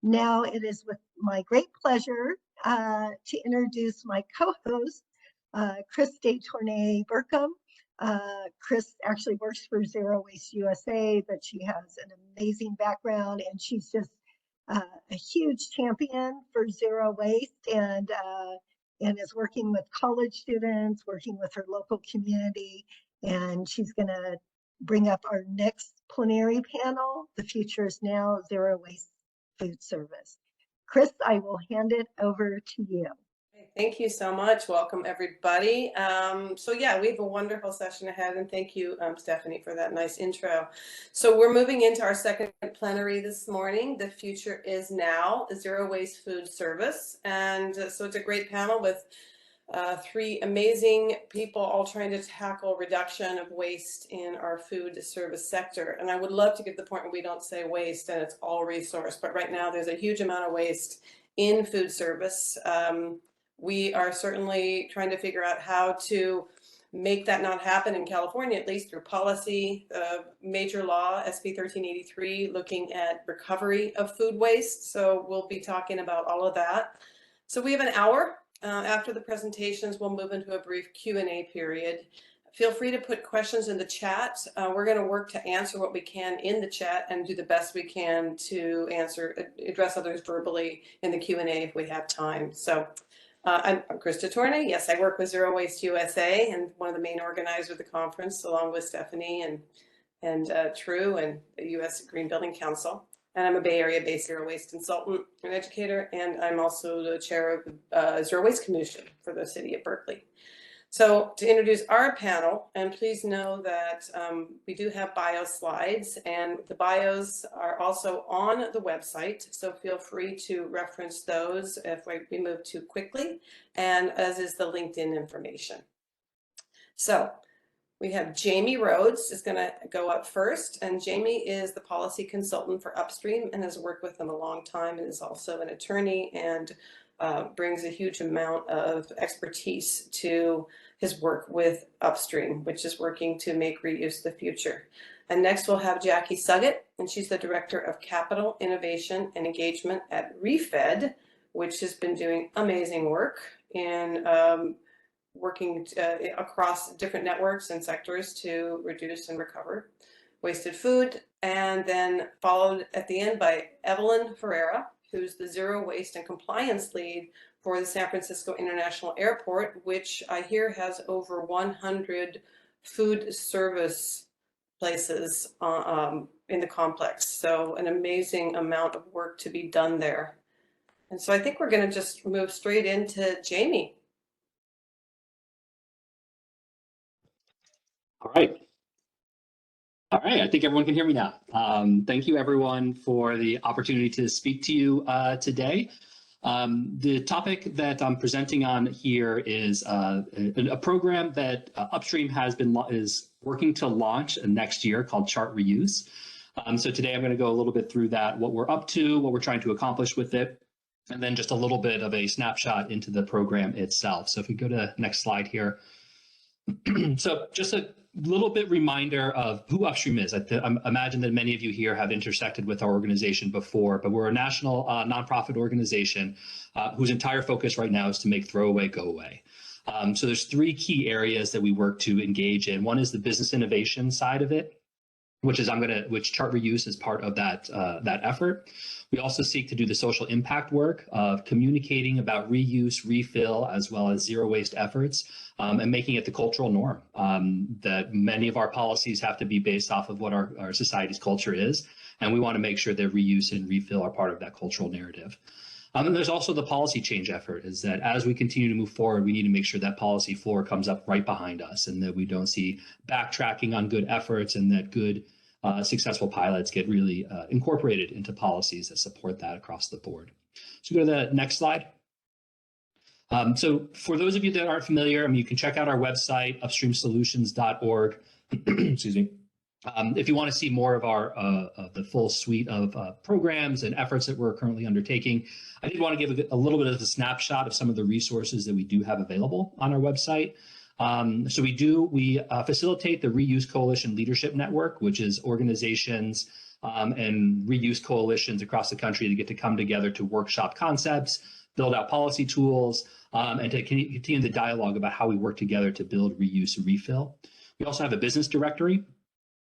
Now it is with my great pleasure to introduce my co-host, Chris DeTournay-Burkham. Chris actually works for Zero Waste USA, but she has an amazing background and she's just a huge champion for zero waste and is working with college students, working with her local community, and she's going to bring up our next plenary panel, The Future is Now, Zero Waste Food Service. Chris, I will hand it over to you. Thank you so much. Welcome, everybody. So yeah, we have a wonderful session ahead, and thank you, Stephanie, for that nice intro. So we're moving into our second plenary this morning. The Future is Now, Zero Waste Food Service. And so it's a great panel with three amazing people all trying to tackle reduction of waste in our food service sector. And I would love to get to the point where we don't say waste and it's all resource, but right now there's a huge amount of waste in food service. We are certainly trying to figure out how to make that not happen in California, at least through policy, major law, SB 1383, looking at recovery of food waste. So we'll be talking about all of that. So we have an hour. After the presentations, we'll move into a brief Q&A period. Feel free to put questions in the chat. We're going to work to answer what we can in the chat and do the best we can to address others verbally in the Q&A if we have time. So I'm Chris DeTournay. Yes, I work with Zero Waste USA and one of the main organizers of the conference, along with Stephanie and True and the U.S. Green Building Council. And I'm a Bay Area-based zero waste consultant and educator, and I'm also the chair of the Zero Waste Commission for the city of Berkeley. So to introduce our panel, and please know that we do have bio slides, and the bios are also on the website, so feel free to reference those if we move too quickly, and as is the LinkedIn information. So we have Jamie Rhodes is going to go up first, and Jamie is the policy consultant for Upstream and has worked with them a long time and is also an attorney and brings a huge amount of expertise to his work with Upstream, which is working to make reuse the future. And next we'll have Jackie Suggett, and she's the Director of Capital, Innovation, and Engagement at ReFed, which has been doing amazing work in working across different networks and sectors to reduce and recover wasted food. And then followed at the end by Evelyn Ferreira, who's the Zero Waste and Compliance Lead for the San Francisco International Airport, which I hear has over 100 food service places in the complex. So an amazing amount of work to be done there. And so I think we're going to just move straight into Jamie. All right. I think everyone can hear me now. Thank you, everyone, for the opportunity to speak to you today. The topic that I'm presenting on here is a program that Upstream is working to launch next year called Chart Reuse. So today I'm going to go a little bit through that, what we're up to, what we're trying to accomplish with it, and then just a little bit of a snapshot into the program itself. So if we go to next slide here. So just a little bit reminder of who Upstream is. I imagine that many of you here have intersected with our organization before, but we're a national nonprofit organization whose entire focus right now is to make throwaway go away. So there's three key areas that we work to engage in. One is the business innovation side of it, which Chart Reuse is part of that effort. We also seek to do the social impact work of communicating about reuse, refill, as well as zero waste efforts, and making it the cultural norm. That many of our policies have to be based off of what our society's culture is, and we want to make sure that reuse and refill are part of that cultural narrative. And there's also the policy change effort, is that as we continue to move forward, we need to make sure that policy floor comes up right behind us and that we don't see backtracking on good efforts, and that good successful pilots get really incorporated into policies that support that across the board. So go to the next slide. So for those of you that aren't familiar, you can check out our website, upstreamsolutions.org. Excuse me. If you want to see more of the full suite of programs and efforts that we're currently undertaking, I did want to give a little bit of a snapshot of some of the resources that we do have available on our website. So we facilitate the Reuse Coalition Leadership Network, which is organizations and reuse coalitions across the country to get to come together to workshop concepts, build out policy tools, and to continue the dialogue about how we work together to build reuse and refill. We also have a business directory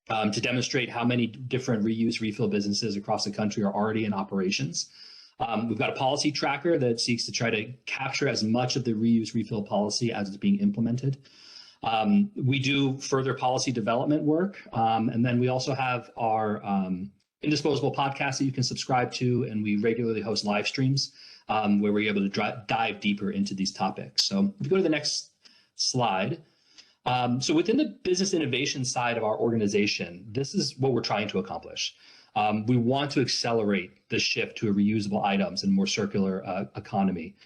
to demonstrate how many different reuse refill businesses across the country are already in operations. We've got a policy tracker that seeks to try to capture as much of the reuse refill policy as it's being implemented. We do further policy development work, and then we also have our Indisposable podcast that you can subscribe to, and we regularly host live streams where we're able to dive deeper into these topics. So if you go to the next slide. So within the business innovation side of our organization, this is what we're trying to accomplish. We want to accelerate the shift to a reusable items and more circular economy.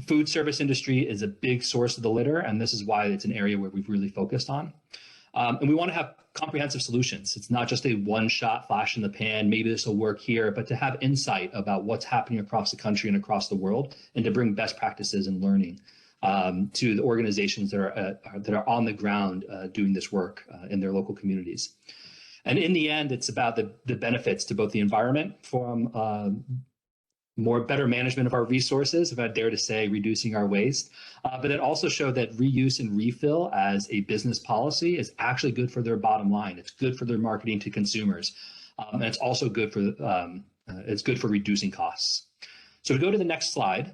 Food service industry is a big source of the litter, and this is why it's an area where we've really focused on. And we want to have comprehensive solutions. It's not just a one-shot flash in the pan, maybe this will work here, but to have insight about what's happening across the country and across the world, and to bring best practices and learning to the organizations that are on the ground doing this work in their local communities. And in the end, it's about the benefits to both the environment from better management of our resources, if I dare to say, reducing our waste, but it also showed that reuse and refill as a business policy is actually good for their bottom line. It's good for their marketing to consumers, and it's also good for reducing costs. So we go to the next slide.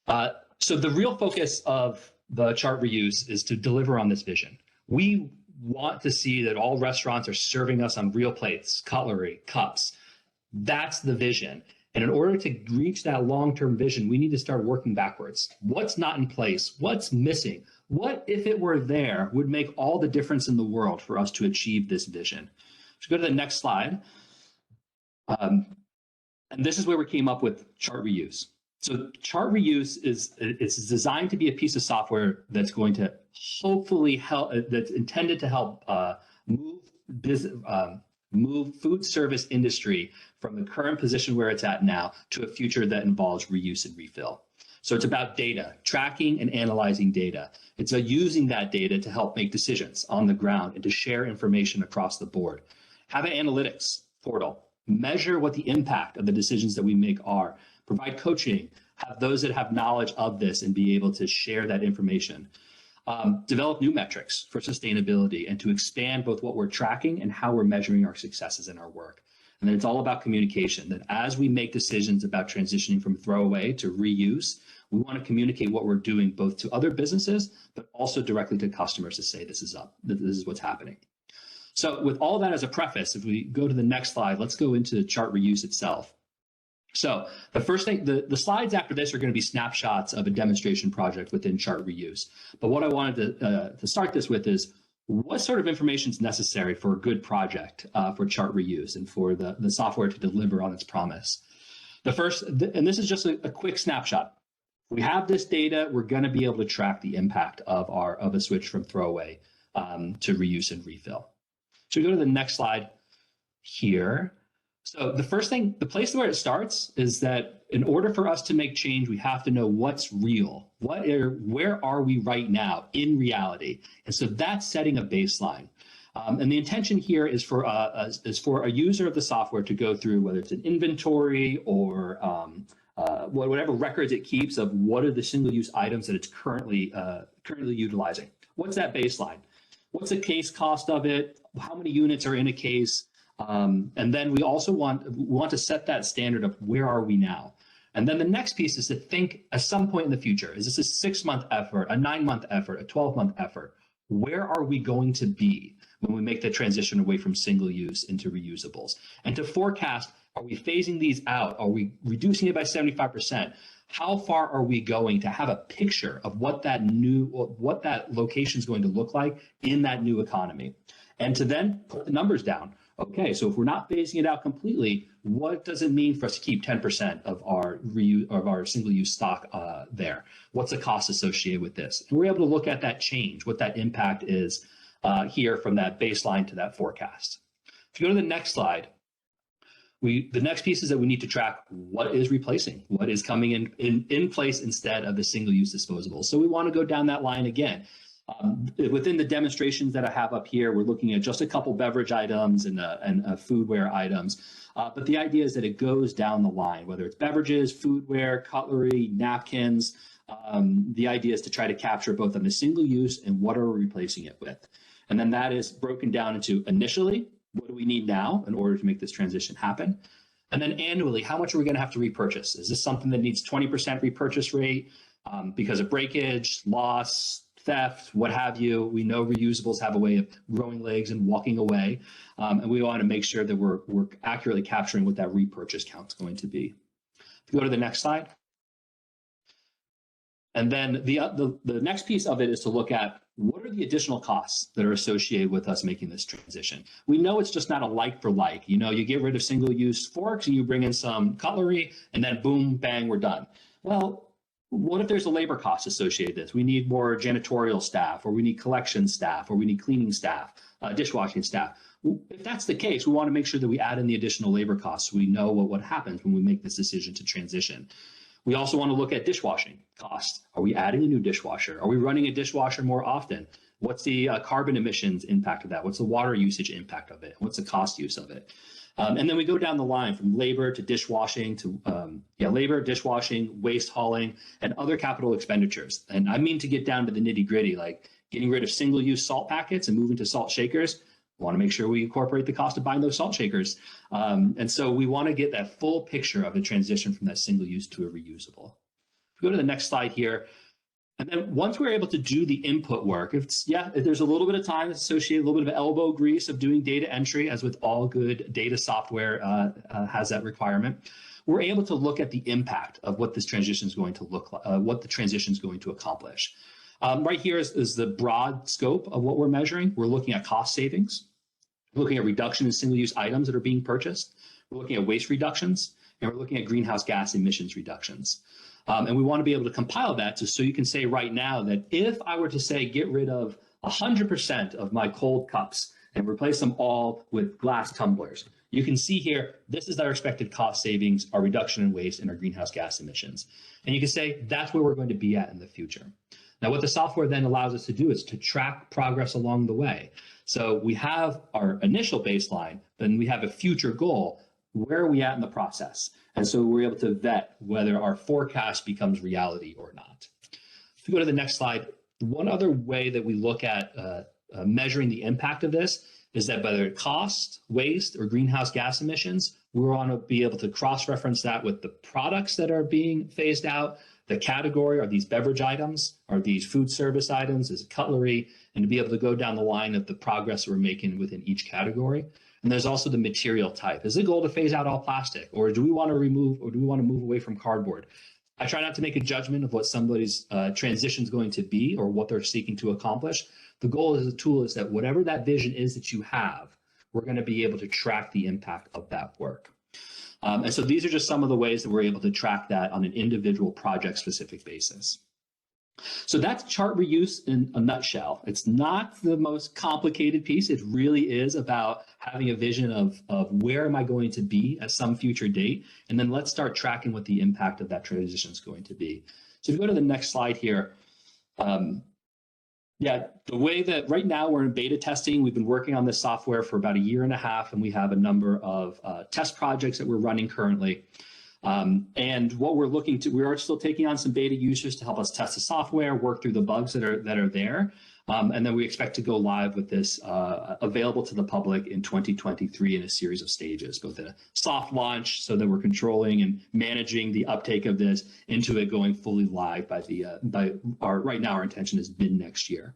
So the real focus of the chart reuse is to deliver on this vision. We want to see that all restaurants are serving us on real plates, cutlery, cups. That's the vision. And in order to reach that long-term vision, we need to start working backwards. What's not in place? What's missing? What, if it were there, would make all the difference in the world for us to achieve this vision? So go to the next slide. And this is where we came up with chart reuse. So chart reuse it's designed to be a piece of software that's going to hopefully help, that's intended to help move food service industry from the current position where it's at now to a future that involves reuse and refill. So it's about data, tracking and analyzing data. It's about using that data to help make decisions on the ground and to share information across the board. Have an analytics portal, measure what the impact of the decisions that we make are, provide coaching, have those that have knowledge of this and be able to share that information. Develop new metrics for sustainability and to expand both what we're tracking and how we're measuring our successes in our work. And then it's all about communication, that as we make decisions about transitioning from throwaway to reuse, we want to communicate what we're doing both to other businesses, but also directly to customers to say this is what's happening. So with all that as a preface, if we go to the next slide, let's go into chart reuse itself. So the first thing, the slides after this are going to be snapshots of a demonstration project within chart reuse. But what I wanted to start this with is what sort of information is necessary for a good project for chart reuse and for the software to deliver on its promise. The first, and this is just a quick snapshot. We have this data, we're going to be able to track the impact of a switch from throwaway to reuse and refill. So we go to the next slide here. So the first thing, the place where it starts is that in order for us to make change, we have to know what's real. Where are we right now in reality? And so that's setting a baseline. And the intention here is for a user of the software to go through, whether it's an inventory or whatever records it keeps of what are the single-use items that it's currently utilizing. What's that baseline? What's the case cost of it? How many units are in a case? And then we also want to set that standard of where are we now? And then the next piece is to think at some point in the future, is this a 6-month effort, a 9-month effort, a 12-month effort? Where are we going to be when we make the transition away from single use into reusables? And to forecast, are we phasing these out? Are we reducing it by 75%? How far are we going to have a picture of what that location is going to look like in that new economy? And to then put the numbers down. Okay, so if we're not phasing it out completely, what does it mean for us to keep 10% of our single-use stock there? What's the cost associated with this? And we're able to look at that change, what that impact is here from that baseline to that forecast. If you go to the next slide, the next piece is that we need to track what is replacing, what is coming in place instead of the single-use disposables. So we want to go down that line again. Within the demonstrations that I have up here, we're looking at just a couple beverage items and foodware items. But the idea is that it goes down the line, whether it's beverages, foodware, cutlery, napkins. The idea is to try to capture both on the single use and what are we replacing it with. And then that is broken down into initially, what do we need now in order to make this transition happen? And then annually, how much are we going to have to repurchase? Is this something that needs 20% repurchase rate because of breakage, loss, theft, what have you? We know reusables have a way of growing legs and walking away. And we want to make sure that we're accurately capturing what that repurchase count is going to be. If you go to the next slide. And then the next piece of it is to look at what are the additional costs that are associated with us making this transition. We know it's just not a like for like. You know, you get rid of single-use forks and you bring in some cutlery and then boom, bang, we're done. Well, what if there's a labor cost associated with this? We need more janitorial staff, or we need collection staff, or we need cleaning staff, dishwashing staff. If that's the case, we want to make sure that we add in the additional labor costs so we know what happens when we make this decision to transition. We also want to look at dishwashing costs. Are we adding a new dishwasher? Are we running a dishwasher more often? What's the carbon emissions impact of that? What's the water usage impact of it? What's the cost use of it? And then we go down the line from labor to dishwashing to labor, dishwashing, waste hauling, and other capital expenditures. And I mean to get down to the nitty gritty, like getting rid of single-use salt packets and moving to salt shakers. We want to make sure we incorporate the cost of buying those salt shakers. And so we want to get that full picture of the transition from that single use to a reusable. If we go to the next slide here, and then once we're able to do the input work, there's a little bit of time associated, a little bit of elbow grease of doing data entry, as with all good data software has that requirement. We're able to look at the impact of what this transition is going to look like, what the transition is going to accomplish. Right here is the broad scope of what we're measuring. We're looking at cost savings. We're looking at reduction in single-use items that are being purchased. We're looking at waste reductions, and we're looking at greenhouse gas emissions reductions. And we want to be able to compile that so you can say right now that if I were to say get rid of 100% of my cold cups and replace them all with glass tumblers, you can see here, this is our expected cost savings, our reduction in waste, and our greenhouse gas emissions. And you can say that's where we're going to be at in the future. Now, what the software then allows us to do is to track progress along the way. So we have our initial baseline, then we have a future goal. Where are we at in the process? And so we're able to vet whether our forecast becomes reality or not. If we go to the next slide, one other way that we look at measuring the impact of this is that whether it cost, waste, or greenhouse gas emissions, we want to be able to cross-reference that with the products that are being phased out, the category, are these beverage items, are these food service items, is it cutlery, and to be able to go down the line of the progress we're making within each category. And there's also the material type. Is the goal to phase out all plastic, or do we want to move away from cardboard? I try not to make a judgment of what somebody's transition is going to be or what they're seeking to accomplish. The goal is the tool is that whatever that vision is that you have, we're going to be able to track the impact of that work. And so these are just some of the ways that we're able to track that on an individual project-specific basis. So that's chart reuse in a nutshell. It's not the most complicated piece. It really is about having a vision of where am I going to be at some future date, and then let's start tracking what the impact of that transition is going to be. So if you go to the next slide here, the way that right now we're in beta testing, we've been working on this software for about 1.5 years, and we have a number of test projects that we're running currently. And what we're looking to, we are still taking on some beta users to help us test the software, work through the bugs that are there. And then we expect to go live with this available to the public in 2023 in a series of stages, both a soft launch so that we're controlling and managing the uptake of this into it going fully live right now our intention is mid next year.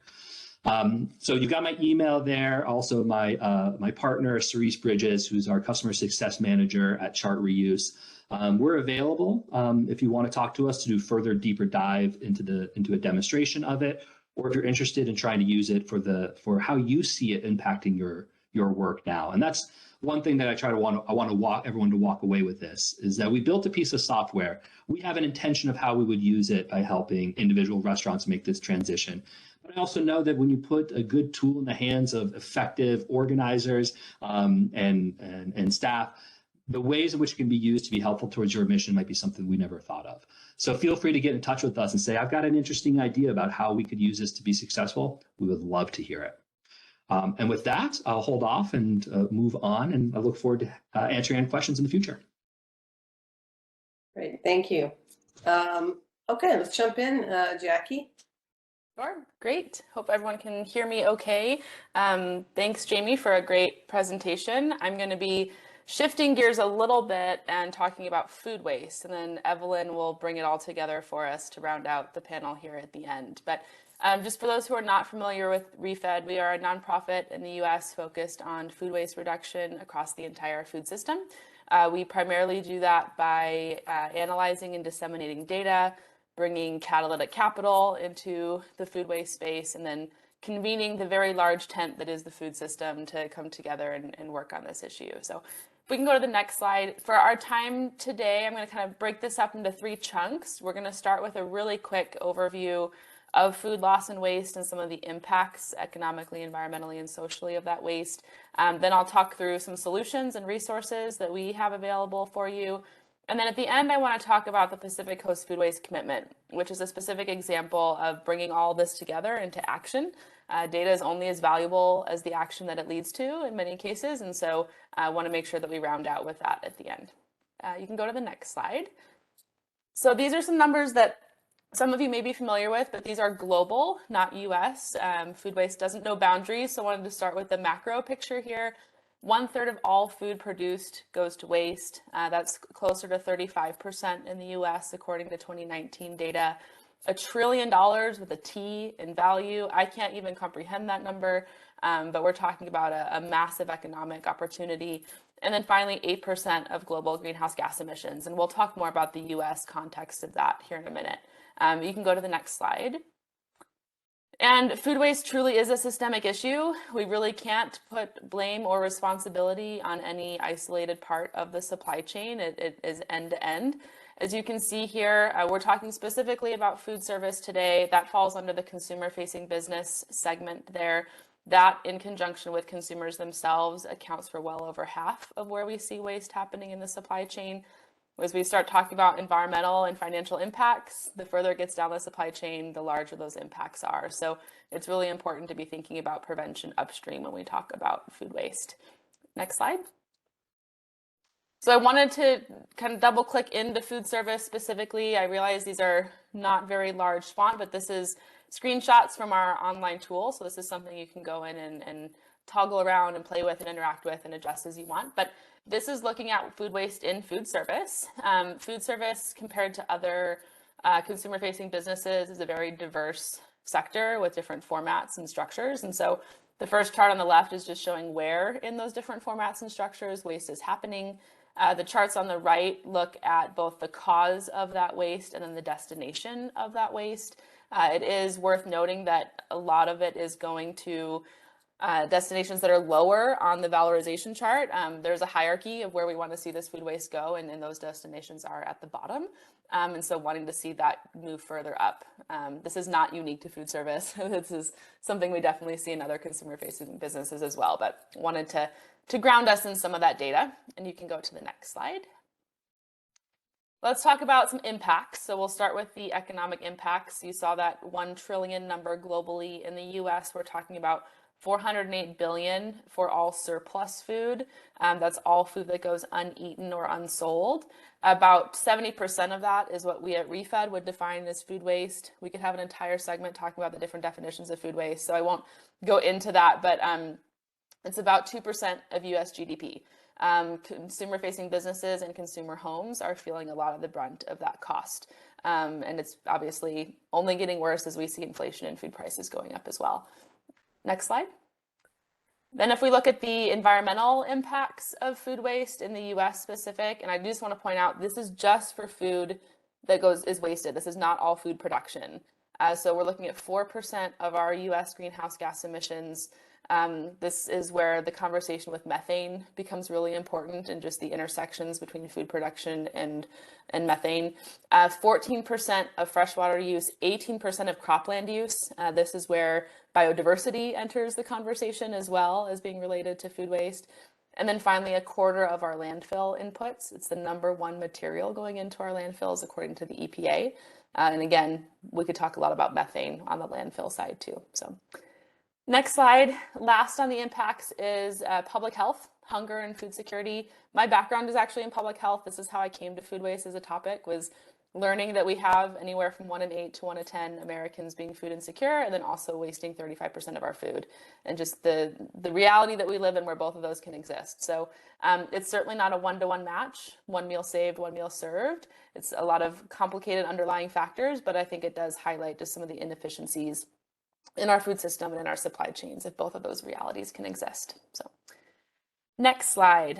So you've got my email there. Also my partner, Cerise Bridges, who's our customer success manager at Chart Reuse. We're available if you want to talk to us to do further deeper dive into a demonstration of it, or if you're interested in trying to use it for how you see it impacting your work now. And that's one thing that I want everyone to walk away with this, is that we built a piece of software. We have an intention of how we would use it by helping individual restaurants make this transition. But I also know that when you put a good tool in the hands of effective organizers and staff, the ways in which it can be used to be helpful towards your mission might be something we never thought of. So feel free to get in touch with us and say, I've got an interesting idea about how we could use this to be successful. We would love to hear it. And with that, I'll hold off and move on, and I look forward to answering any questions in the future. Great, thank you. Okay, let's jump in, Jackie. Sure, great. Hope everyone can hear me okay. Thanks, Jamie, for a great presentation. I'm going to be shifting gears a little bit and talking about food waste, and then Evelyn will bring it all together for us to round out the panel here at the end. But just for those who are not familiar with Re-Fed, we are a nonprofit in the US focused on food waste reduction across the entire food system. We primarily do that by analyzing and disseminating data, bringing catalytic capital into the food waste space, and then convening the very large tent that is the food system to come together and work on this issue. So if we can go to the next slide. For our time today, I'm going to kind of break this up into 3 chunks. We're going to start with a really quick overview of food loss and waste and some of the impacts economically, environmentally, and socially of that waste. Then I'll talk through some solutions and resources that we have available for you. And then at the end, I want to talk about the Pacific Coast Food Waste Commitment, which is a specific example of bringing all this together into action. Data is only as valuable as the action that it leads to in many cases, and so I want to make sure that we round out with that at the end. You can go to the next slide. So these are some numbers that some of you may be familiar with, but these are global, not US. Food waste doesn't know boundaries, so I wanted to start with the macro picture here. 1/3 of all food produced goes to waste. That's closer to 35% in the US, according to 2019 data. $1 trillion with a T in value. I can't even comprehend that number, but we're talking about a massive economic opportunity. And then finally, 8% of global greenhouse gas emissions. And we'll talk more about the US context of that here in a minute. You can go to the next slide. And food waste truly is a systemic issue. We really can't put blame or responsibility on any isolated part of the supply chain. It is end to end. As you can see here, we're talking specifically about food service today. That falls under the consumer-facing business segment there. That, in conjunction with consumers themselves, accounts for well over half of where we see waste happening in the supply chain. As we start talking about environmental and financial impacts, the further it gets down the supply chain, the larger those impacts are. So it's really important to be thinking about prevention upstream when we talk about food waste. Next slide. So I wanted to kind of double click into food service specifically. I realize these are not very large font, but this is screenshots from our online tool. So this is something you can go in and toggle around and play with and interact with and adjust as you want. But this is looking at food waste in food service. Food service compared to other consumer-facing businesses is a very diverse sector with different formats and structures. And so the first chart on the left is just showing where in those different formats and structures waste is happening. The charts on the right look at both the cause of that waste and then the destination of that waste. It is worth noting that a lot of it is going to destinations that are lower on the valorization chart. There's a hierarchy of where we want to see this food waste go, and those destinations are at the bottom. And so wanting to see that move further up. This is not unique to food service. This is something we definitely see in other consumer-facing businesses as well, but wanted to ground us in some of that data. And you can go to the next slide. Let's talk about some impacts. So we'll start with the economic impacts. You saw that 1 trillion number globally. In the US, we're talking about 408 billion for all surplus food. That's all food that goes uneaten or unsold. About 70% of that is what we at Re-Fed would define as food waste. We could have an entire segment talking about the different definitions of food waste, so I won't go into that, but it's about 2% of US GDP. Consumer-facing businesses and consumer homes are feeling a lot of the brunt of that cost. And it's obviously only getting worse as we see inflation and food prices going up as well. Next slide. Then if we look at the environmental impacts of food waste in the US specific, and I just want to point out, this is just for food that is wasted. This is not all food production. So we're looking at 4% of our US greenhouse gas emissions. This is where the conversation with methane becomes really important, and just the intersections between food production and methane. 14% of freshwater use, 18% of cropland use. This is where biodiversity enters the conversation as well as being related to food waste. And then finally, a quarter of our landfill inputs. It's the #1 material going into our landfills according to the EPA. And again, we could talk a lot about methane on the landfill side too. So next slide. Last on the impacts is public health, hunger and food security. My background is actually in public health. This is how I came to food waste as a topic, was learning that we have anywhere from 1 in 8 to 1 in 10 Americans being food insecure, and then also wasting 35% of our food, and just the reality that we live in where both of those can exist. So it's certainly not a one-to-one match, one meal saved, one meal served. It's a lot of complicated underlying factors, but I think it does highlight just some of the inefficiencies in our food system and in our supply chains if both of those realities can exist. So next slide.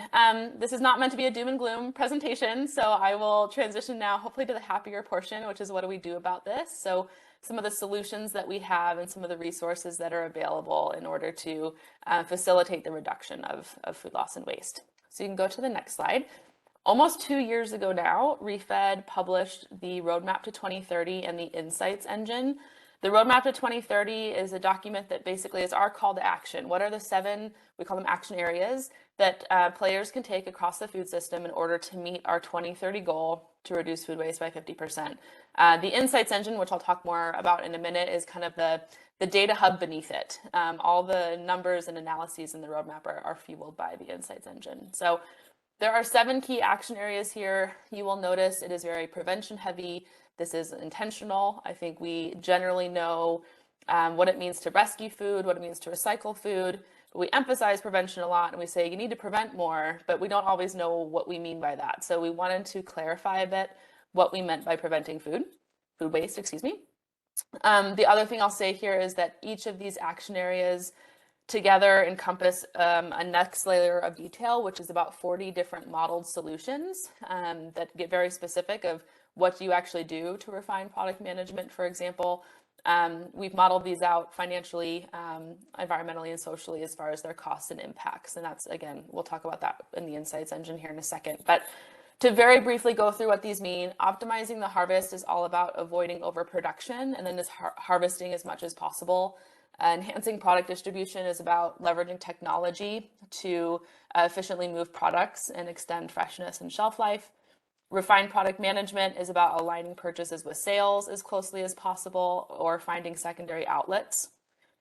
This is not meant to be a doom and gloom presentation, so I will transition now hopefully to the happier portion, which is what do we do about this? So some of the solutions that we have and some of the resources that are available in order to facilitate the reduction of food loss and waste. So you can go to the next slide. Almost 2 years ago now, ReFed published the Roadmap to 2030 and the Insights Engine. The Roadmap to 2030 is a document that basically is our call to action. What are the 7, we call them action areas, that players can take across the food system in order to meet our 2030 goal to reduce food waste by 50%. The Insights Engine, which I'll talk more about in a minute, is kind of the data hub beneath it. All the numbers and analyses in the roadmap are fueled by the Insights Engine. So there are 7 key action areas here. You will notice it is very prevention heavy. This is intentional. I think we generally know what it means to rescue food, what it means to recycle food. We emphasize prevention a lot and we say you need to prevent more, but we don't always know what we mean by that. So we wanted to clarify a bit what we meant by preventing food waste, excuse me. The other thing I'll say here is that each of these action areas together encompass a next layer of detail, which is about 40 different modeled solutions that get very specific of what do you actually do to refine product management, for example. We've modeled these out financially, environmentally, and socially as far as their costs and impacts. And that's, again, we'll talk about that in the Insights Engine here in a second. But to very briefly go through what these mean, optimizing the harvest is all about avoiding overproduction and then just harvesting as much as possible. Enhancing product distribution is about leveraging technology to efficiently move products and extend freshness and shelf life. Refined product management is about aligning purchases with sales as closely as possible or finding secondary outlets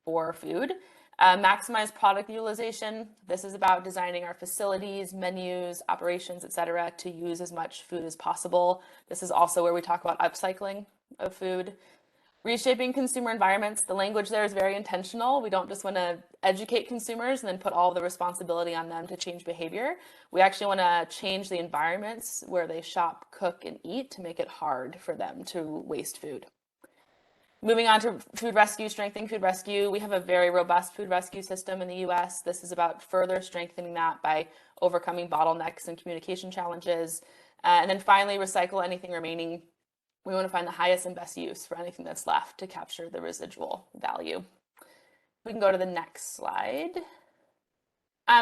for food. Maximize product utilization. This is about designing our facilities, menus, operations, etc., to use as much food as possible. This is also where we talk about upcycling of food. Reshaping consumer environments. The language there is very intentional. We don't just want to educate consumers and then put all the responsibility on them to change behavior. We actually want to change the environments where they shop, cook, and eat to make it hard for them to waste food. Moving on to food rescue, strengthening food rescue. We have a very robust food rescue system in the US. This is about further strengthening that by overcoming bottlenecks and communication challenges. And then finally, recycle anything remaining. We want to find the highest and best use for anything that's left to capture the residual value. We can go to the next slide.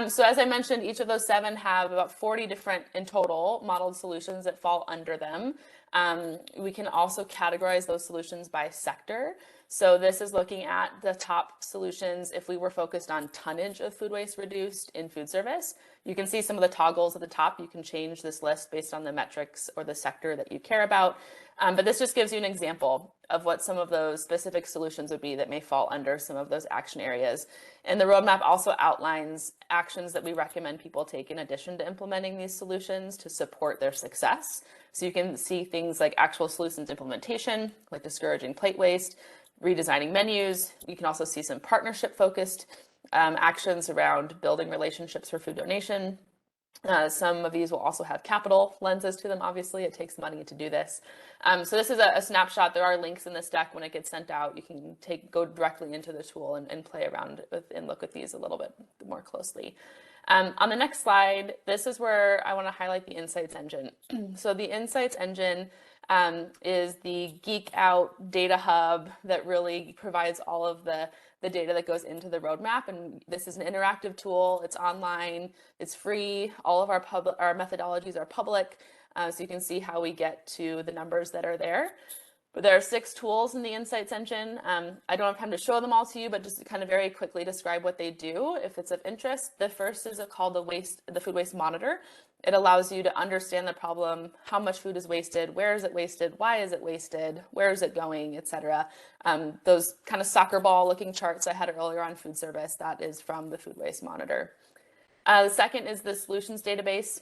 So as I mentioned, each of those 7 have about 40 different in total modeled solutions that fall under them. We can also categorize those solutions by sector. So this is looking at the top solutions if we were focused on tonnage of food waste reduced in food service. You can see some of the toggles at the top. You can change this list based on the metrics or the sector that you care about. But this just gives you an example of what some of those specific solutions would be that may fall under some of those action areas. And the roadmap also outlines actions that we recommend people take in addition to implementing these solutions to support their success. So you can see things like actual solutions implementation, like discouraging plate waste, redesigning menus. You can also see some partnership focused actions around building relationships for food donation. Some of these will also have capital lenses to them. Obviously, it takes money to do this. So this is a snapshot. There are links in this deck when it gets sent out. You can go directly into the tool and play around with and look at these a little bit more closely. On the next slide, this is where I want to highlight the Insights Engine. So the Insights Engine is the geek out data hub that really provides all of the data that goes into the roadmap. And this is an interactive tool. It's online, it's free. All of our methodologies are public. So you can see how we get to the numbers that are there. But there are 6 tools in the Insights engine. I don't have time to show them all to you, but just to kind of very quickly describe what they do if it's of interest. The first is called the Food Waste Monitor. It allows you to understand the problem, how much food is wasted, where is it wasted, why is it wasted, where is it going, etc. Those kind of soccer ball looking charts I had earlier on food service, that is from the Food Waste Monitor. The second is the Solutions Database.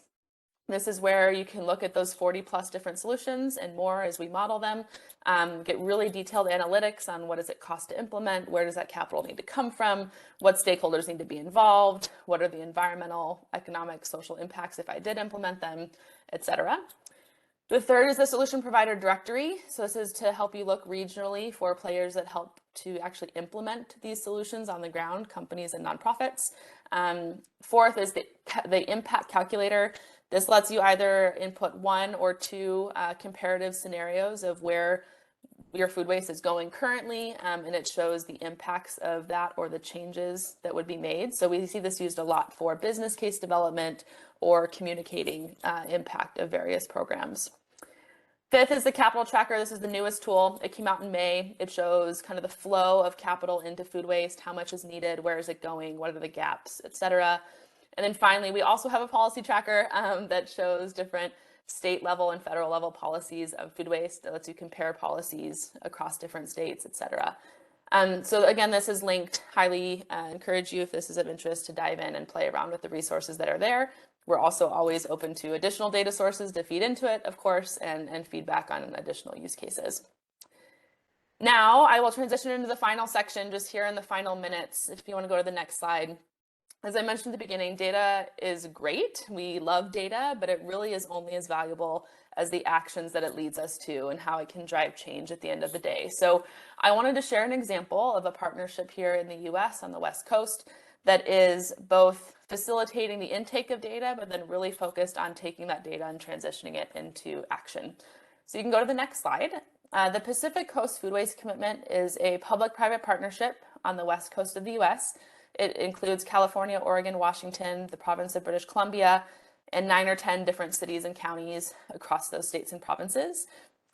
This is where you can look at those 40 plus different solutions and more as we model them, get really detailed analytics on what does it cost to implement, where does that capital need to come from, what stakeholders need to be involved, what are the environmental, economic, social impacts if I did implement them, etc. The third is the Solution Provider Directory. So this is to help you look regionally for players that help to actually implement these solutions on the ground, companies and nonprofits. Fourth is the Impact Calculator. This lets you either input 1 or 2 comparative scenarios of where your food waste is going currently, and it shows the impacts of that or the changes that would be made. So we see this used a lot for business case development or communicating impact of various programs. Fifth is the Capital Tracker. This is the newest tool. It came out in May. It shows kind of the flow of capital into food waste, how much is needed, where is it going, what are the gaps, etc. And then finally, we also have a policy tracker that shows different state level and federal level policies of food waste that lets you compare policies across different states, etc. So again, this is linked. Highly encourage you, if this is of interest, to dive in and play around with the resources that are there. We're also always open to additional data sources to feed into it, of course, and feedback on additional use cases. Now I will transition into the final section just here in the final minutes. If you want to go to the next slide. As I mentioned at the beginning, data is great. We love data, but it really is only as valuable as the actions that it leads us to and how it can drive change at the end of the day. So I wanted to share an example of a partnership here in the US on the West Coast that is both facilitating the intake of data, but then really focused on taking that data and transitioning it into action. So you can go to the next slide. The Pacific Coast Food Waste Commitment is a public-private partnership on the West Coast of the US. It includes California, Oregon, Washington, the province of British Columbia, and 9 or 10 different cities and counties across those states and provinces.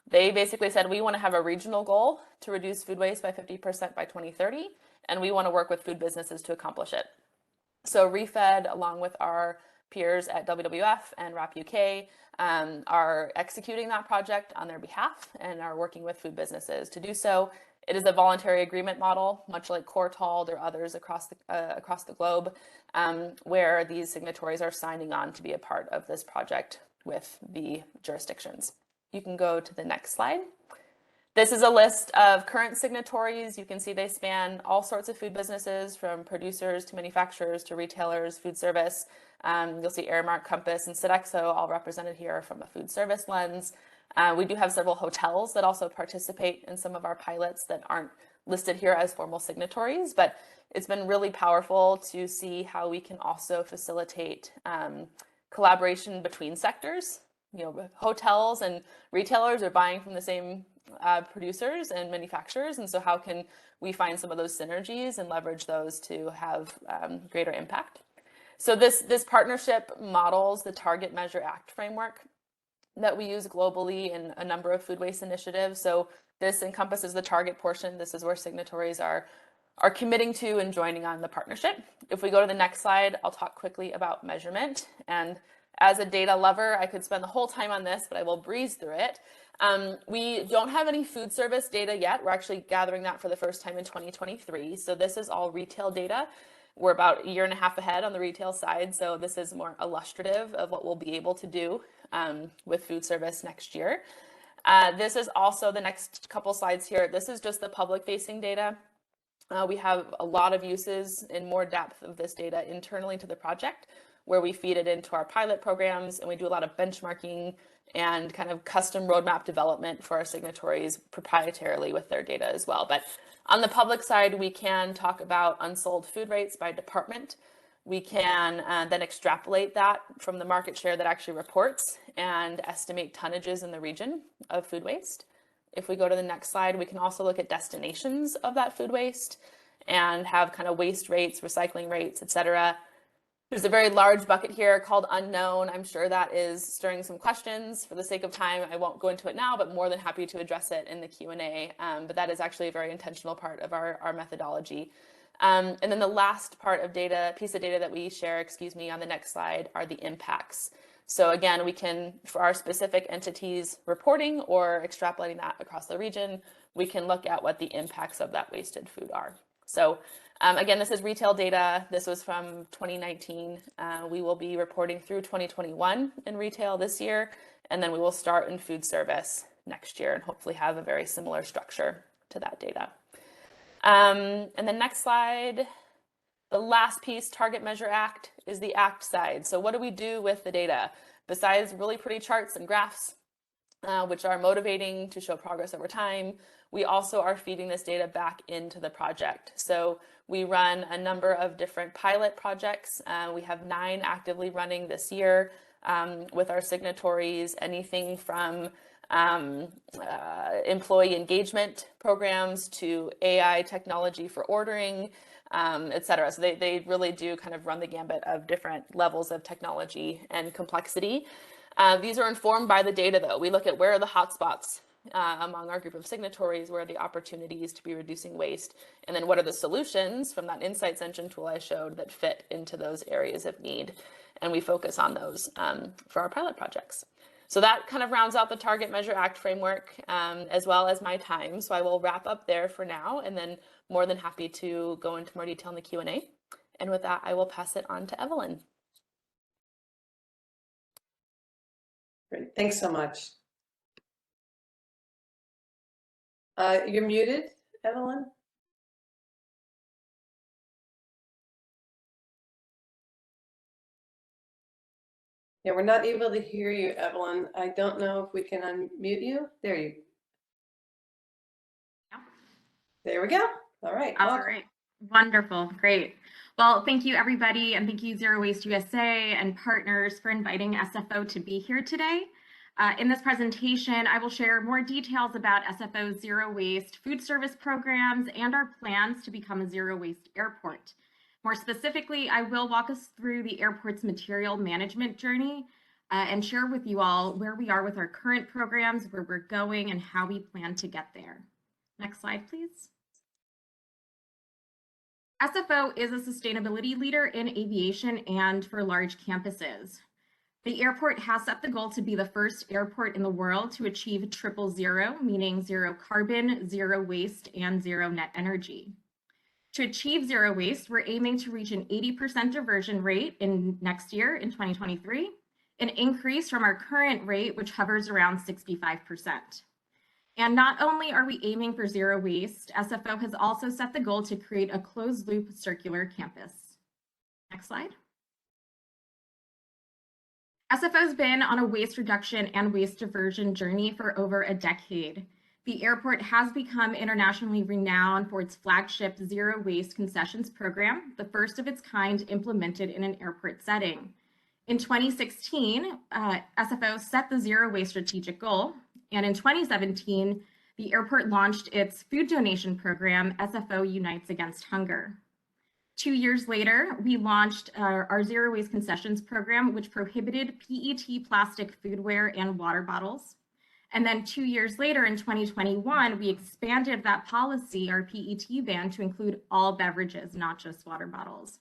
They basically said, we want to have a regional goal to reduce food waste by 50% by 2030, and we want to work with food businesses to accomplish it. So ReFed, along with our peers at WWF and RAP UK, are executing that project on their behalf and are working with food businesses to do so. It is a voluntary agreement model, much like Courtauld or others across the globe, where these signatories are signing on to be a part of this project with the jurisdictions. You can go to the next slide. This is a list of current signatories. You can see they span all sorts of food businesses, from producers to manufacturers to retailers, food service. You'll see Aramark, Compass, and Sodexo all represented here from a food service lens. We do have several hotels that also participate in some of our pilots that aren't listed here as formal signatories, but it's been really powerful to see how we can also facilitate collaboration between sectors. You know, hotels and retailers are buying from the same producers and manufacturers, and so how can we find some of those synergies and leverage those to have greater impact? So this partnership models the Target, Measure, Act framework that we use globally in a number of food waste initiatives. So this encompasses the target portion. This is where signatories are committing to and joining on the partnership. If we go to the next slide, I'll talk quickly about measurement. And as a data lover, I could spend the whole time on this, but I will breeze through it. We don't have any food service data yet. We're actually gathering that for the first time in 2023. So this is all retail data. We're about a year and a half ahead on the retail side. So this is more illustrative of what we'll be able to do with food service next year. This is also the next couple slides here. This is just the public facing data. We have a lot of uses in more depth of this data internally to the project, where we feed it into our pilot programs, and we do a lot of benchmarking and kind of custom roadmap development for our signatories proprietarily with their data as well. But on the public side, we can talk about unsold food rates by department. We can then extrapolate that from the market share that actually reports and estimate tonnages in the region of food waste. If we go to the next slide, we can also look at destinations of that food waste and have kind of waste rates, recycling rates, etc. There's a very large bucket here called unknown. I'm sure that is stirring some questions. For the sake of time, I won't go into it now, but more than happy to address it in the Q&A. But that is actually a very intentional part of our methodology. And then the last piece of data that we share, on the next slide, are the impacts. So again, we can, for our specific entities reporting or extrapolating that across the region, we can look at what the impacts of that wasted food are. So again, this is retail data. This was from 2019. We will be reporting through 2021 in retail this year, and then we will start in food service next year and hopefully have a very similar structure to that data. And the next slide, the last piece, Target Measure Act, is the act side. So what do we do with the data? Besides really pretty charts and graphs, which are motivating to show progress over time, we also are feeding this data back into the project. So we run a number of different pilot projects. We have 9 actively running this year with our signatories, anything from employee engagement programs to AI technology for ordering, et cetera. So they really do kind of run the gambit of different levels of technology and complexity. These are informed by the data, though. We look at where are the hotspots among our group of signatories, where are the opportunities to be reducing waste, and then what are the solutions from that insights engine tool I showed that fit into those areas of need. And we focus on those for our pilot projects. So that kind of rounds out the Target Measure Act framework, as well as my time. So I will wrap up there for now, and then more than happy to go into more detail in the Q&A. And with that, I will pass it on to Evelyn. Great, thanks so much. You're muted, Evelyn. Yeah, we're not able to hear you, Evelyn. I don't know if we can unmute you. There you. Yeah. There we go. All right. All right. Wonderful. Great. Well, thank you, everybody, and thank you, Zero Waste USA and partners for inviting SFO to be here today. In this presentation, I will share more details about SFO's zero waste food service programs and our plans to become a zero waste airport. More specifically, I will walk us through the airport's material management journey and share with you all where we are with our current programs, where we're going, and how we plan to get there. Next slide, please. SFO is a sustainability leader in aviation and for large campuses. The airport has set the goal to be the first airport in the world to achieve 000, meaning zero carbon, zero waste, and zero net energy. To achieve zero waste, we're aiming to reach an 80% diversion rate in next year in 2023, an increase from our current rate, which hovers around 65%. And not only are we aiming for zero waste, SFO has also set the goal to create a closed loop circular campus. Next slide. SFO's been on a waste reduction and waste diversion journey for over a decade. The airport has become internationally renowned for its flagship zero waste concessions program, the first of its kind implemented in an airport setting. In 2016, SFO set the zero waste strategic goal, and in 2017, the airport launched its food donation program, SFO Unites Against Hunger. 2 years later, we launched our zero waste concessions program, which prohibited PET plastic foodware and water bottles. And then 2 years later, in 2021, we expanded that policy, our PET ban, to include all beverages, not just water bottles.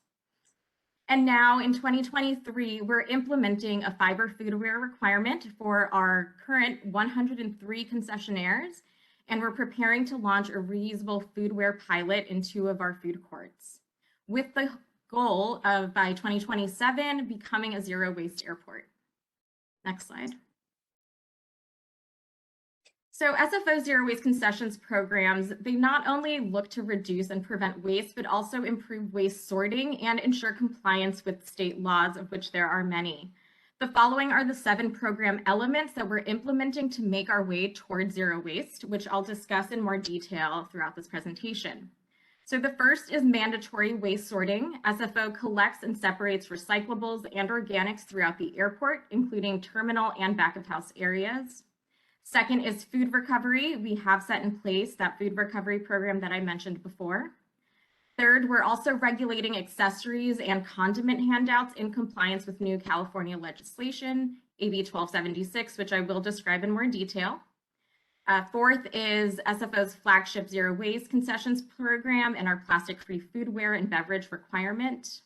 And now in 2023, we're implementing a fiber foodware requirement for our current 103 concessionaires, and we're preparing to launch a reusable foodware pilot in 2 of our food courts, with the goal of, by 2027, becoming a zero waste airport. Next slide. So SFO zero waste concessions programs, they not only look to reduce and prevent waste, but also improve waste sorting and ensure compliance with state laws, of which there are many. The following are the 7 program elements that we're implementing to make our way towards zero waste, which I'll discuss in more detail throughout this presentation. So the first is mandatory waste sorting. SFO collects and separates recyclables and organics throughout the airport, including terminal and back of house areas. Second is food recovery. We have set in place that food recovery program that I mentioned before. Third, we're also regulating accessories and condiment handouts in compliance with new California legislation, AB 1276, which I will describe in more detail. Fourth is SFO's flagship zero waste concessions program and our plastic-free foodware and beverage requirement.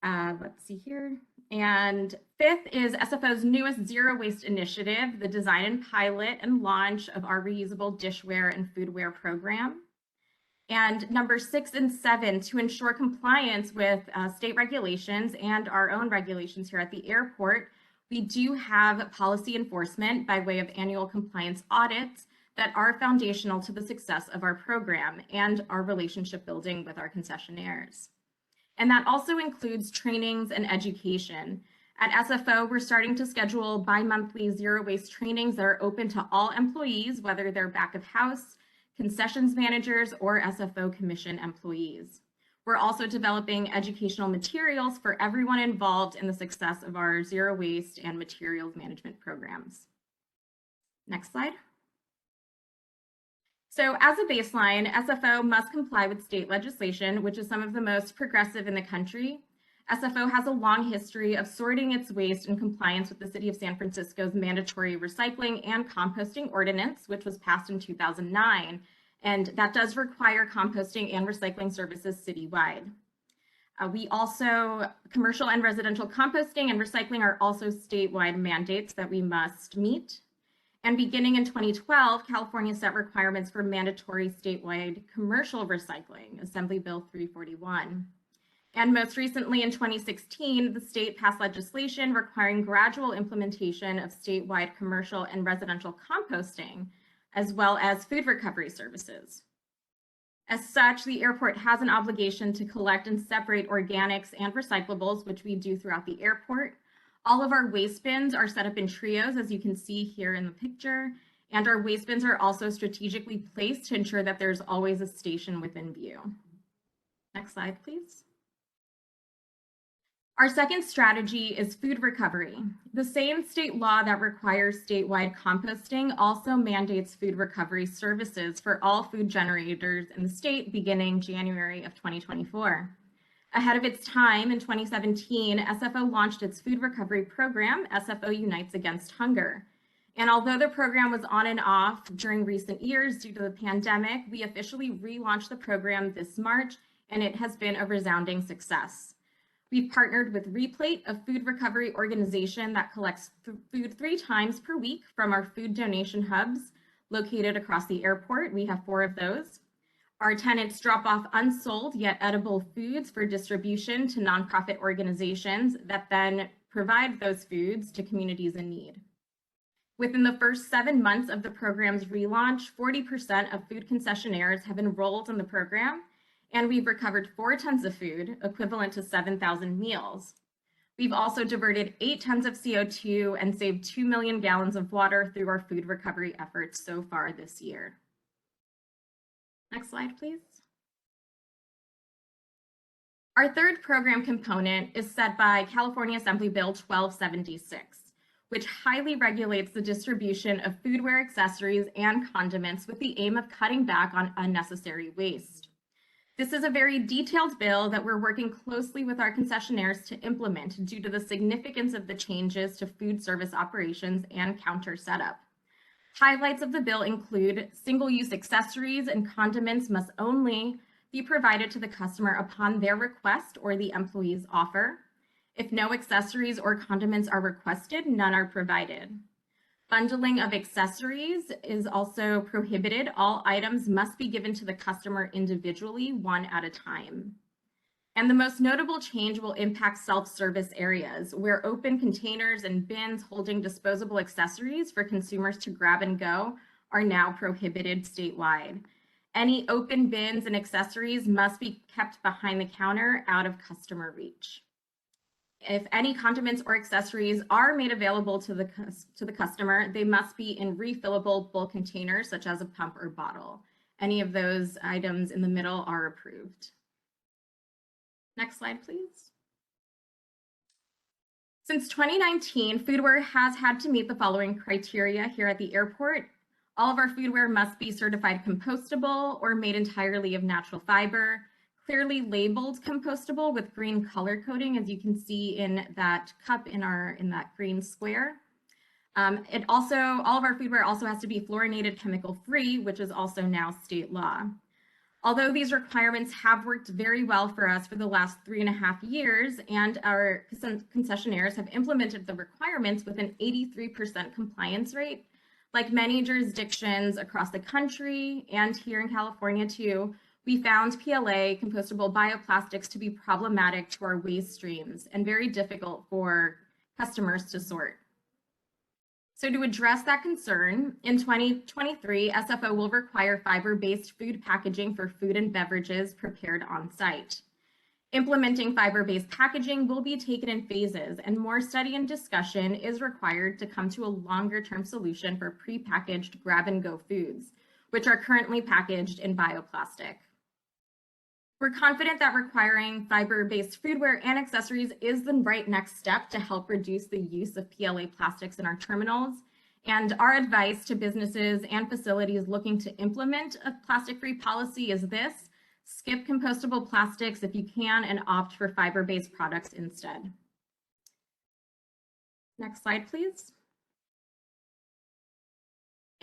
Let's see here. And fifth is SFO's newest zero waste initiative, the design and pilot and launch of our reusable dishware and foodware program. And number 6 and 7, to ensure compliance with state regulations and our own regulations here at the airport, we do have policy enforcement by way of annual compliance audits that are foundational to the success of our program and our relationship building with our concessionaires. And that also includes trainings and education. At SFO, we're starting to schedule bi-monthly zero waste trainings that are open to all employees, whether they're back of house, concessions managers, or SFO commission employees. We're also developing educational materials for everyone involved in the success of our zero waste and materials management programs. Next slide. So as a baseline, SFO must comply with state legislation, which is some of the most progressive in the country. SFO has a long history of sorting its waste in compliance with the City of San Francisco's mandatory recycling and composting ordinance, which was passed in 2009. And that does require composting and recycling services citywide. We also, commercial and residential composting and recycling are also statewide mandates that we must meet. And beginning in 2012, California set requirements for mandatory statewide commercial recycling, Assembly Bill 341. And most recently in 2016, the state passed legislation requiring gradual implementation of statewide commercial and residential composting, as well as food recovery services. As such, the airport has an obligation to collect and separate organics and recyclables, which we do throughout the airport. All of our waste bins are set up in trios, as you can see here in the picture, and our waste bins are also strategically placed to ensure that there's always a station within view. Next slide, please. Our second strategy is food recovery. The same state law that requires statewide composting also mandates food recovery services for all food generators in the state beginning January of 2024. Ahead of its time, in 2017, SFO launched its food recovery program, SFO Unites Against Hunger. And although the program was on and off during recent years due to the pandemic, we officially relaunched the program this March, and it has been a resounding success. We've partnered with Replate, a food recovery organization that collects food 3 times per week from our food donation hubs located across the airport. We have 4 of those. Our tenants drop off unsold yet edible foods for distribution to nonprofit organizations that then provide those foods to communities in need. Within the first 7 months of the program's relaunch, 40% of food concessionaires have enrolled in the program, and we've recovered 4 tons of food, equivalent to 7,000 meals. We've also diverted 8 tons of CO2 and saved 2 million gallons of water through our food recovery efforts so far this year. Next slide, please. Our third program component is set by California Assembly Bill 1276, which highly regulates the distribution of foodware accessories and condiments with the aim of cutting back on unnecessary waste. This is a very detailed bill that we're working closely with our concessionaires to implement due to the significance of the changes to food service operations and counter setup. Highlights of the bill include single-use accessories and condiments must only be provided to the customer upon their request or the employee's offer. If no accessories or condiments are requested, none are provided. Bundling of accessories is also prohibited. All items must be given to the customer individually, one at a time. And the most notable change will impact self-service areas, where open containers and bins holding disposable accessories for consumers to grab and go are now prohibited statewide. Any open bins and accessories must be kept behind the counter, out of customer reach. If any condiments or accessories are made available to the customer, they must be in refillable bulk containers, such as a pump or bottle. Any of those items in the middle are approved. Next slide, please. Since 2019, foodware has had to meet the following criteria here at the airport. All of our foodware must be certified compostable or made entirely of natural fiber, clearly labeled compostable with green color coding, as you can see in that cup in that green square. All of our foodware also has to be fluorinated chemical free, which is also now state law. Although these requirements have worked very well for us for the last 3.5 years, and our concessionaires have implemented the requirements with an 83% compliance rate, like many jurisdictions across the country and here in California too, we found PLA, compostable bioplastics, to be problematic to our waste streams and very difficult for customers to sort. So to address that concern, in 2023, SFO will require fiber-based food packaging for food and beverages prepared on site. Implementing fiber-based packaging will be taken in phases, and more study and discussion is required to come to a longer-term solution for prepackaged grab-and-go foods, which are currently packaged in bioplastic. We're confident that requiring fiber-based foodware and accessories is the right next step to help reduce the use of PLA plastics in our terminals. And our advice to businesses and facilities looking to implement a plastic-free policy is this: skip compostable plastics if you can and opt for fiber-based products instead. Next slide, please.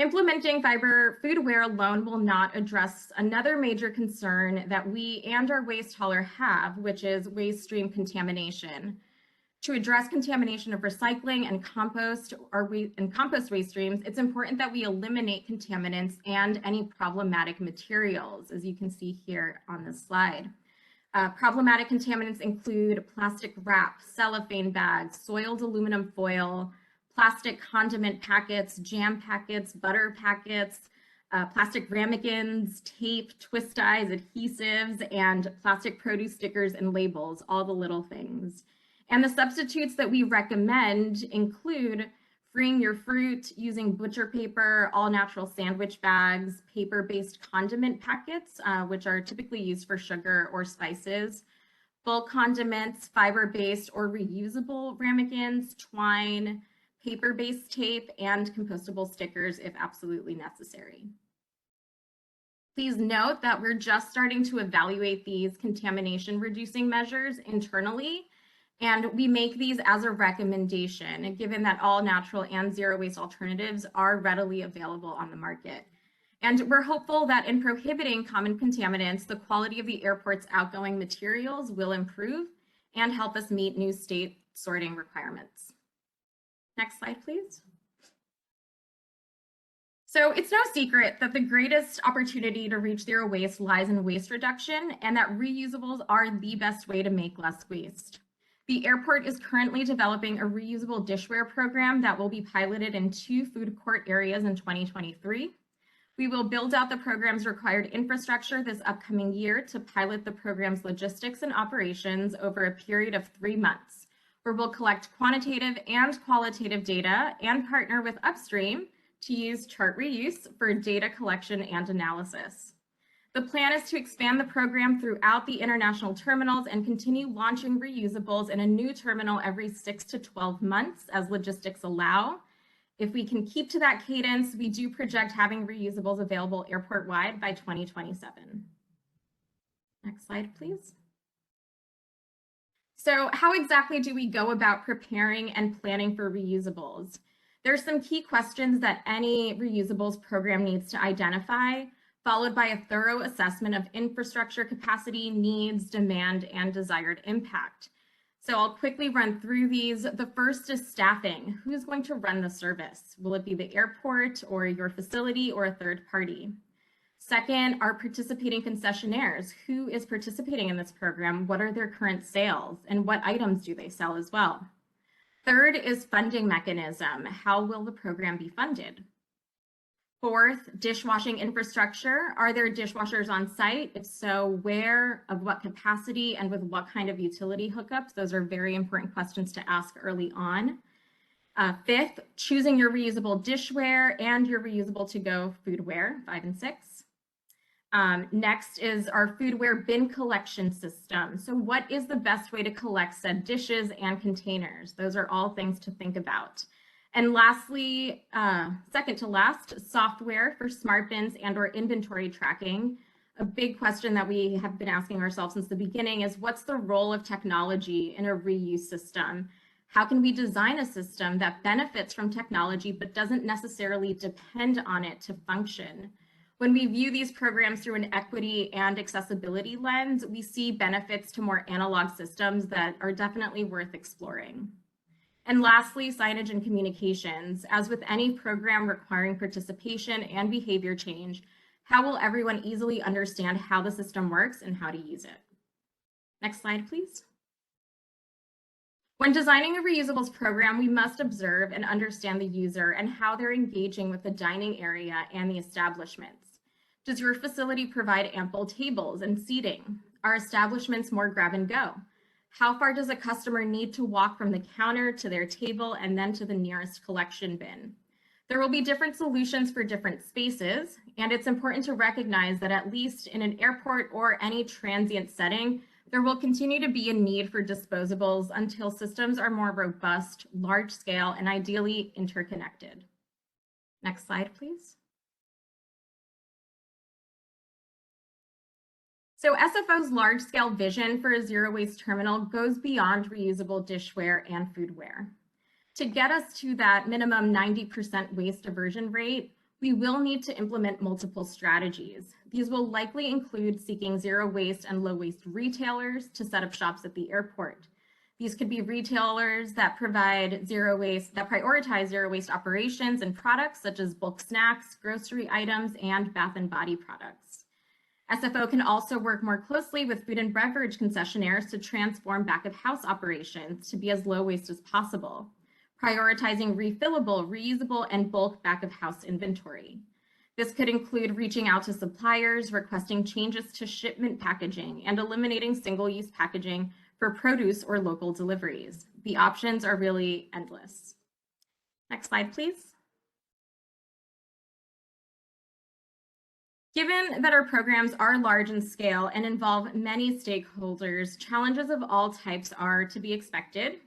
Implementing fiber foodware alone will not address another major concern that we and our waste hauler have, which is waste stream contamination. To address contamination of recycling and compost waste streams, it's important that we eliminate contaminants and any problematic materials, as you can see here on this slide. Problematic contaminants include plastic wrap, cellophane bags, soiled aluminum foil, plastic condiment packets, jam packets, butter packets, plastic ramekins, tape, twist ties, adhesives, and plastic produce stickers and labels, all the little things. And the substitutes that we recommend include freeing your fruit using butcher paper, all natural sandwich bags, paper-based condiment packets, which are typically used for sugar or spices, bulk condiments, fiber-based or reusable ramekins, twine, paper-based tape, and compostable stickers if absolutely necessary. Please note that we're just starting to evaluate these contamination reducing measures internally, and we make these as a recommendation, given that all natural and zero waste alternatives are readily available on the market. And we're hopeful that in prohibiting common contaminants, the quality of the airport's outgoing materials will improve and help us meet new state sorting requirements. Next slide, please. So it's no secret that the greatest opportunity to reach zero waste lies in waste reduction, and that reusables are the best way to make less waste. The airport is currently developing a reusable dishware program that will be piloted in 2 food court areas in 2023. We will build out the program's required infrastructure this upcoming year to pilot the program's logistics and operations over a period of 3 months, where we'll collect quantitative and qualitative data and partner with upstream to use chart reuse for data collection and analysis. The plan is to expand the program throughout the international terminals and continue launching reusables in a new terminal every 6 to 12 months as logistics allow. If we can keep to that cadence, we do project having reusables available airport-wide by 2027. Next slide, please. So how exactly do we go about preparing and planning for reusables? There's some key questions that any reusables program needs to identify, followed by a thorough assessment of infrastructure capacity, needs, demand, and desired impact. So I'll quickly run through these. The first is staffing. Who's going to run the service? Will it be the airport or your facility or a third party? Second, are participating concessionaires. Who is participating in this program? What are their current sales? And what items do they sell as well? Third is funding mechanism. How will the program be funded? Fourth, dishwashing infrastructure. Are there dishwashers on site? If so, where, of what capacity, and with what kind of utility hookups? Those are very important questions to ask early on. Fifth, choosing your reusable dishware and your reusable to-go foodware, 5 and 6. Next is our foodware bin collection system. So what is the best way to collect said dishes and containers? Those are all things to think about. And lastly, second to last, software for smart bins and or inventory tracking. a big question that we have been asking ourselves since the beginning is, what's the role of technology in a reuse system? How can we design a system that benefits from technology but doesn't necessarily depend on it to function? When we view these programs through an equity and accessibility lens, we see benefits to more analog systems that are definitely worth exploring. And lastly, signage and communications. As with any program requiring participation and behavior change, how will everyone easily understand how the system works and how to use it? Next slide, please. When designing a reusables program, we must observe and understand the user and how they're engaging with the dining area and the establishments. Does your facility provide ample tables and seating? Are establishments more grab and go? How far does a customer need to walk from the counter to their table and then to the nearest collection bin? There will be different solutions for different spaces, and it's important to recognize that at least in an airport or any transient setting, there will continue to be a need for disposables until systems are more robust, large scale, and ideally interconnected. Next slide, please. So SFO's large-scale vision for a zero-waste terminal goes beyond reusable dishware and foodware. To get us to that minimum 90% waste diversion rate, we will need to implement multiple strategies. These will likely include seeking zero-waste and low-waste retailers to set up shops at the airport. These could be retailers that provide prioritize zero-waste operations and products such as bulk snacks, grocery items, and bath and body products. SFO can also work more closely with food and beverage concessionaires to transform back-of-house operations to be as low waste as possible, prioritizing refillable, reusable, and bulk back-of-house inventory. This could include reaching out to suppliers, requesting changes to shipment packaging, and eliminating single-use packaging for produce or local deliveries. The options are really endless. Next slide, please. Given that our programs are large in scale and involve many stakeholders, challenges of all types are to be expected.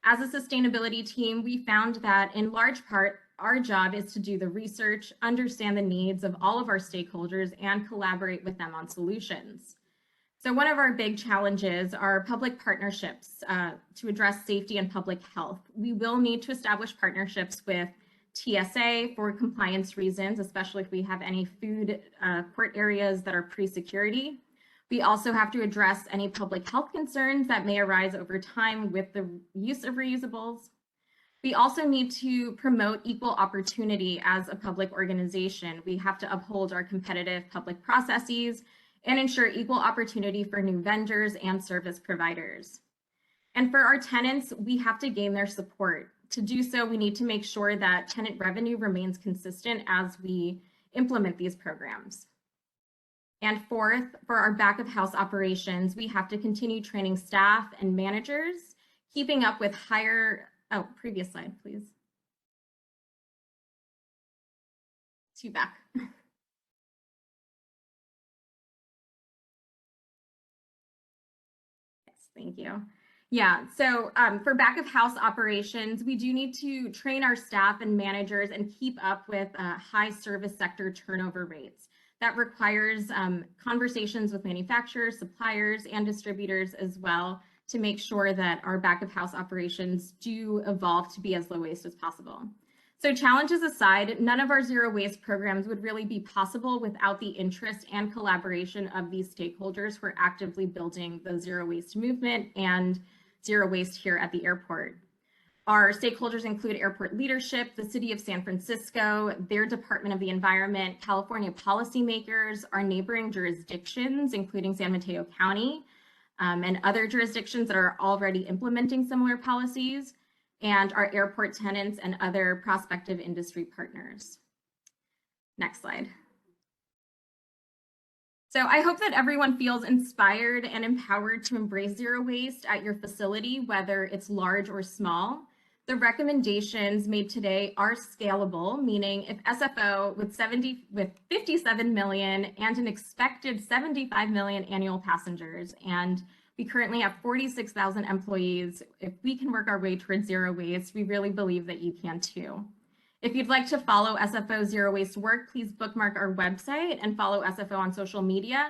As a sustainability team, we found that in large part, our job is to do the research, understand the needs of all of our stakeholders, and collaborate with them on solutions. So one of our big challenges are public partnerships to address safety and public health. We will need to establish partnerships with TSA for compliance reasons, especially if we have any food court areas that are pre-security. We also have to address any public health concerns that may arise over time with the use of reusables. We also need to promote equal opportunity as a public organization. We have to uphold our competitive public processes and ensure equal opportunity for new vendors and service providers. And for our tenants, we have to gain their support. To do so, we need to make sure that tenant revenue remains consistent as we implement these programs. And fourth, for our back of house operations, we have to continue training staff and managers, keeping up with previous slide, please. 2 back. Yes, thank you. Yeah, so for back of house operations, we do need to train our staff and managers and keep up with high service sector turnover rates. That requires conversations with manufacturers, suppliers, and distributors as well to make sure that our back of house operations do evolve to be as low waste as possible. So challenges aside, none of our zero waste programs would really be possible without the interest and collaboration of these stakeholders who are actively building the zero waste movement and zero waste here at the airport. Our stakeholders include airport leadership, the City of San Francisco, their Department of the Environment, California policymakers, our neighboring jurisdictions, including San Mateo County, and other jurisdictions that are already implementing similar policies, and our airport tenants and other prospective industry partners. Next slide. So I hope that everyone feels inspired and empowered to embrace zero waste at your facility, whether it's large or small. The recommendations made today are scalable, meaning if SFO with 57 million and an expected 75 million annual passengers, and we currently have 46,000 employees, if we can work our way towards zero waste, we really believe that you can too. If you'd like to follow SFO Zero Waste work, please bookmark our website and follow SFO on social media.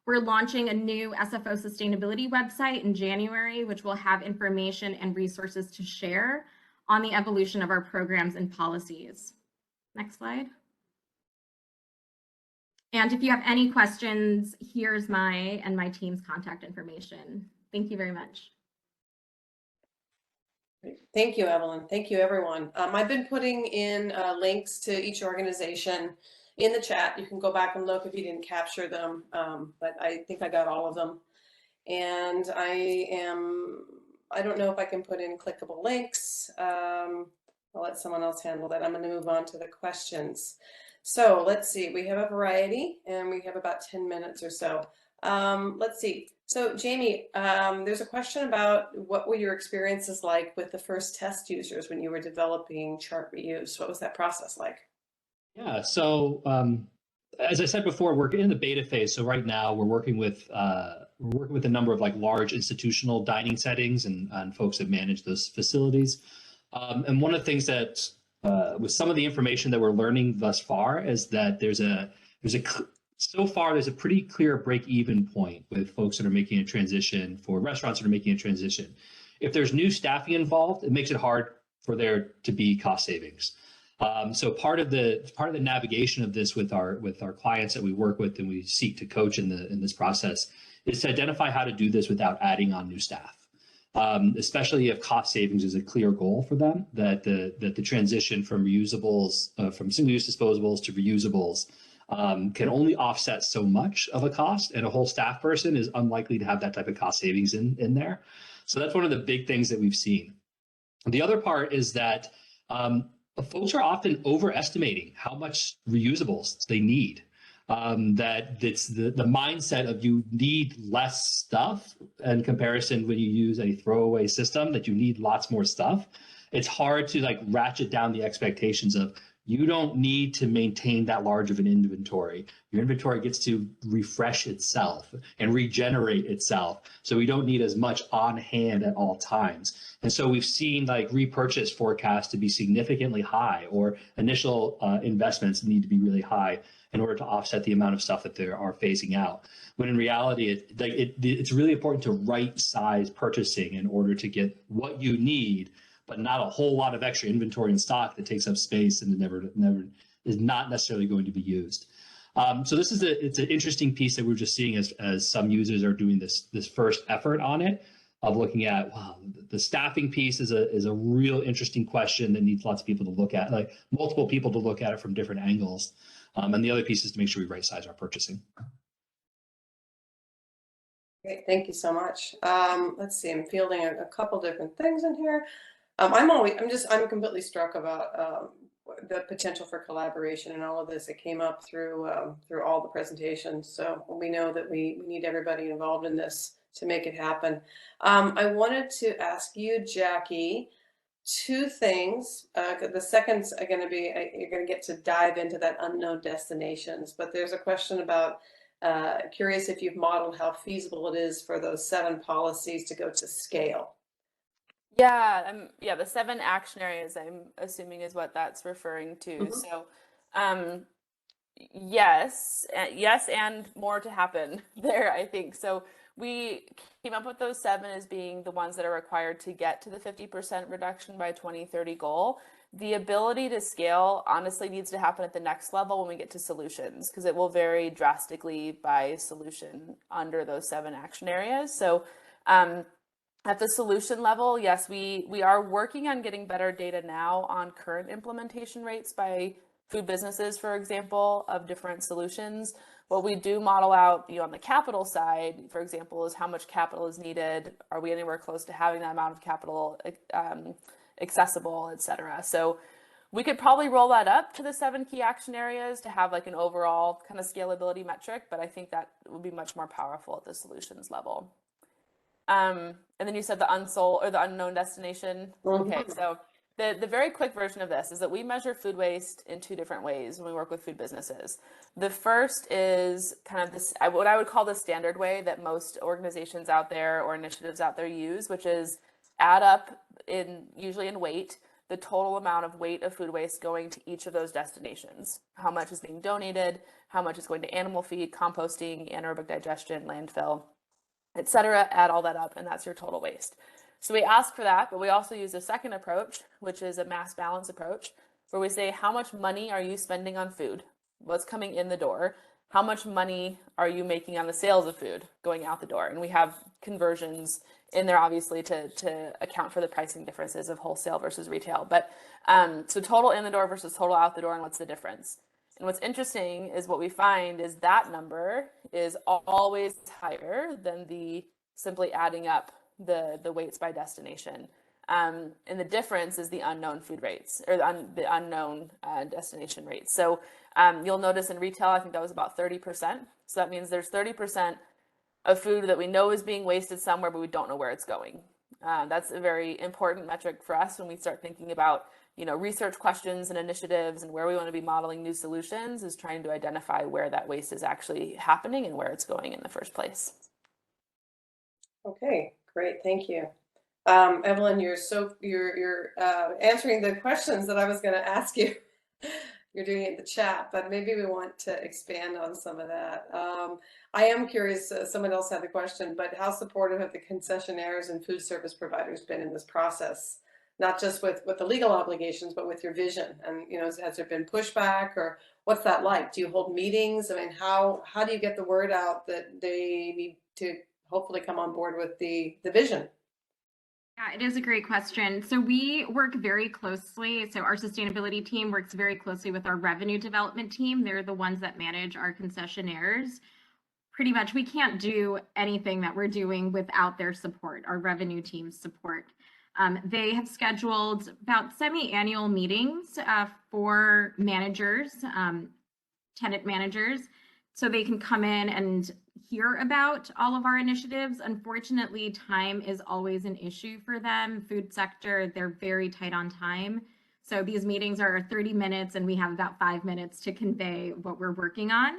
We're launching a new SFO sustainability website in January, which will have information and resources to share on the evolution of our programs and policies. Next slide. And if you have any questions, here's my and my team's contact information. Thank you very much. Thank you, Evelyn. Thank you, everyone. I've been putting in links to each organization in the chat. You can go back and look if you didn't capture them, but I think I got all of them. And I don't know if I can put in clickable links. I'll let someone else handle that. I'm going to move on to the questions. So let's see, we have a variety and we have about 10 minutes or so. Let's see. So Jamie, there's a question about what were your experiences like with the first test users when you were developing chart reuse? What was that process like? Yeah, so as I said before, we're in the beta phase. So right now we're working with a number of like large institutional dining settings and folks that manage those facilities. And one of the things that with some of the information that we're learning thus far is that there's a pretty clear break-even point with folks that are making a transition, for restaurants that are making a transition. If there's new staffing involved, it makes it hard for there to be cost savings. So part of the navigation of this with our clients that we work with and we seek to coach in this process is to identify how to do this without adding on new staff. Especially if cost savings is a clear goal for them, that the transition from reusables, from single-use disposables to reusables can only offset so much of a cost, and a whole staff person is unlikely to have that type of cost savings in there. So that's one of the big things that we've seen. The other part is that folks are often overestimating how much reusables they need. That it's the mindset of you need less stuff in comparison when you use a throwaway system, that you need lots more stuff. It's hard to like ratchet down the expectations of you don't need to maintain that large of an inventory. Your inventory gets to refresh itself and regenerate itself. So we don't need as much on hand at all times. And so we've seen like repurchase forecasts to be significantly high, or initial investments need to be really high in order to offset the amount of stuff that they are phasing out. When in reality, it's really important to right size purchasing in order to get what you need, but not a whole lot of extra inventory and stock that takes up space and never is not necessarily going to be used. So this is it's an interesting piece that we're just seeing as some users are doing this first effort on it, of looking at, wow, the staffing piece is a real interesting question that needs lots of people to look at, like multiple people to look at it from different angles. And the other piece is to make sure we right size our purchasing. Great, thank you so much. Let's see, I'm fielding a couple different things in here. I'm completely struck about the potential for collaboration and all of this. It came up through all the presentations. So we know that we need everybody involved in this to make it happen. I wanted to ask you, Jackie, two things. The second's are going to be, you're going to get to dive into that unknown destinations, but there's a question about, curious if you've modeled how feasible it is for those 7 policies to go to scale. Yeah, the 7 action areas, I'm assuming, is what that's referring to. Mm-hmm. So, yes, and more to happen there, I think. So we came up with those 7 as being the ones that are required to get to the 50% reduction by 2030 goal. The ability to scale honestly needs to happen at the next level when we get to solutions, because it will vary drastically by solution under those 7 action areas. So at the solution level, yes, we are working on getting better data now on current implementation rates by food businesses, for example, of different solutions. What we do model out, on the capital side, for example, is how much capital is needed. Are we anywhere close to having that amount of capital accessible, et cetera? So we could probably roll that up to the 7 key action areas to have like an overall kind of scalability metric, but I think that would be much more powerful at the solutions level. And then you said the unsold or the unknown destination. Mm-hmm. Okay, so the very quick version of this is that we measure food waste in 2 different ways when we work with food businesses. The first is kind of this, what I would call the standard way that most organizations out there or initiatives out there use, which is add up usually in weight, the total amount of weight of food waste going to each of those destinations. How much is being donated, how much is going to animal feed, composting, anaerobic digestion, landfill, etc. Add all that up, and that's your total waste. So we ask for that, but we also use a second approach, which is a mass balance approach, where we say, how much money are you spending on food? What's coming in the door? How much money are you making on the sales of food going out the door? And we have conversions in there, obviously, to account for the pricing differences of wholesale versus retail. But so total in the door versus total out the door, and what's the difference? And what's interesting is what we find is that number is always higher than the simply adding up the weights by destination. And the difference is the unknown food rates, or the unknown destination rates. So you'll notice in retail, I think that was about 30%. So that means there's 30% of food that we know is being wasted somewhere, but we don't know where it's going. That's a very important metric for us when we start thinking about, research questions and initiatives and where we want to be modeling new solutions, is trying to identify where that waste is actually happening and where it's going in the first place. Okay, great, thank you. Evelyn, you're answering the questions that I was going to ask you. You're doing it in the chat, but maybe we want to expand on some of that. I am curious, someone else had the question, but how supportive have the concessionaires and food service providers been in this process? Not just with the legal obligations, but with your vision. And, has there been pushback, or what's that like? Do you hold meetings? I mean, how do you get the word out that they need to hopefully come on board with the vision? Yeah, it is a great question. So we work very closely. So our sustainability team works very closely with our revenue development team. They're the ones that manage our concessionaires. Pretty much, we can't do anything that we're doing without their support, our revenue team's support. They have scheduled about semi-annual meetings for managers, tenant managers, so they can come in and hear about all of our initiatives. Unfortunately, time is always an issue for them. Food sector, they're very tight on time. So these meetings are 30 minutes and we have about 5 minutes to convey what we're working on.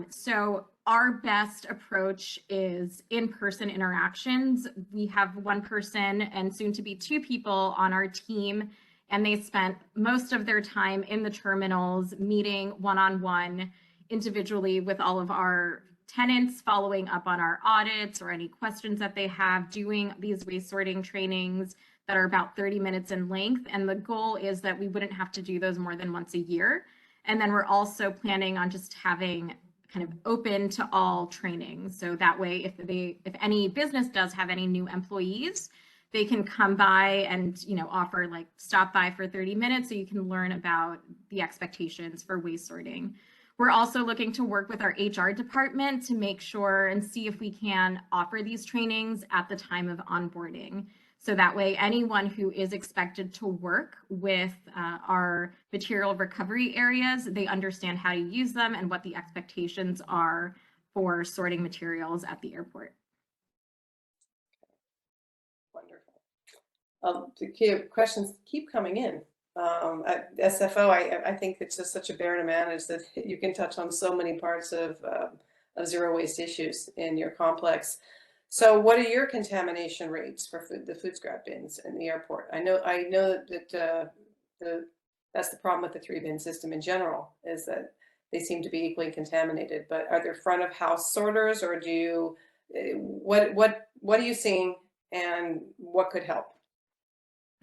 So our best approach is in-person interactions. We have one person and soon to be 2 people on our team, and they spent most of their time in the terminals meeting one-on-one individually with all of our tenants, following up on our audits or any questions that they have, doing these waste sorting trainings that are about 30 minutes in length. And the goal is that we wouldn't have to do those more than once a year. And then we're also planning on just having kind of open to all training. So that way, if any business does have any new employees, they can come by and, offer like stop by for 30 minutes so you can learn about the expectations for waste sorting. We're also looking to work with our HR department to make sure and see if we can offer these trainings at the time of onboarding. So that way, anyone who is expected to work with our material recovery areas, they understand how to use them and what the expectations are for sorting materials at the airport. Wonderful. The questions keep coming in. At SFO, I think it's just such a bear to manage that you can touch on so many parts of zero waste issues in your complex. So what are your contamination rates for the food scrap bins in the airport? I know that that's the problem with the 3-bin system in general, is that they seem to be equally contaminated. But are there front of house sorters, or do you what are you seeing, and what could help?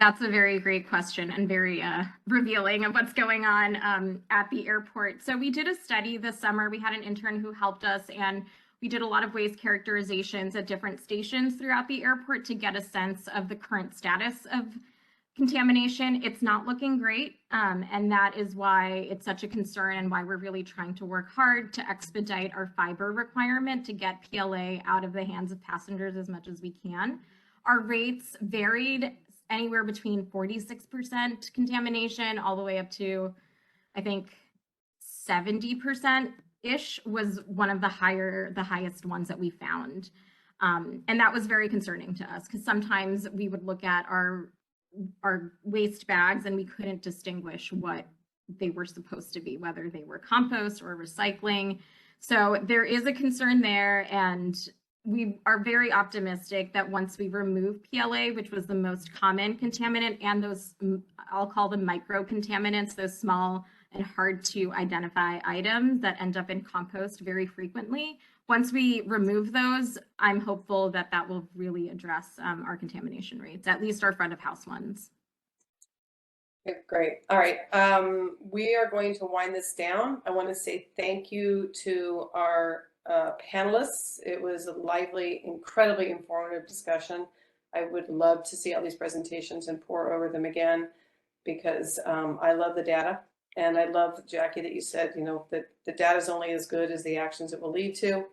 That's a very great question and very revealing of what's going on at the airport. So we did a study this summer. We had an intern who helped us, and we did a lot of waste characterizations at different stations throughout the airport to get a sense of the current status of contamination. It's not looking great, and that is why it's such a concern and why we're really trying to work hard to expedite our fiber requirement to get PLA out of the hands of passengers as much as we can. Our rates varied anywhere between 46% contamination all the way up to, I think, 70%-ish was one of the highest ones that we found. And that was very concerning to us, because sometimes we would look at our waste bags and we couldn't distinguish what they were supposed to be, whether they were compost or recycling. So there is a concern there, and we are very optimistic that once we remove PLA, which was the most common contaminant, and those, I'll call them micro contaminants, those small and hard to identify items that end up in compost very frequently. Once we remove those, I'm hopeful that that will really address our contamination rates, at least our front of house ones. Okay, great. All right. We are going to wind this down. I want to say thank you to our panelists. It was a lively, incredibly informative discussion. I would love to see all these presentations and pour over them again because I love the data. And I love, Jackie, that you said, you know, that the data is only as good as the actions it will lead to.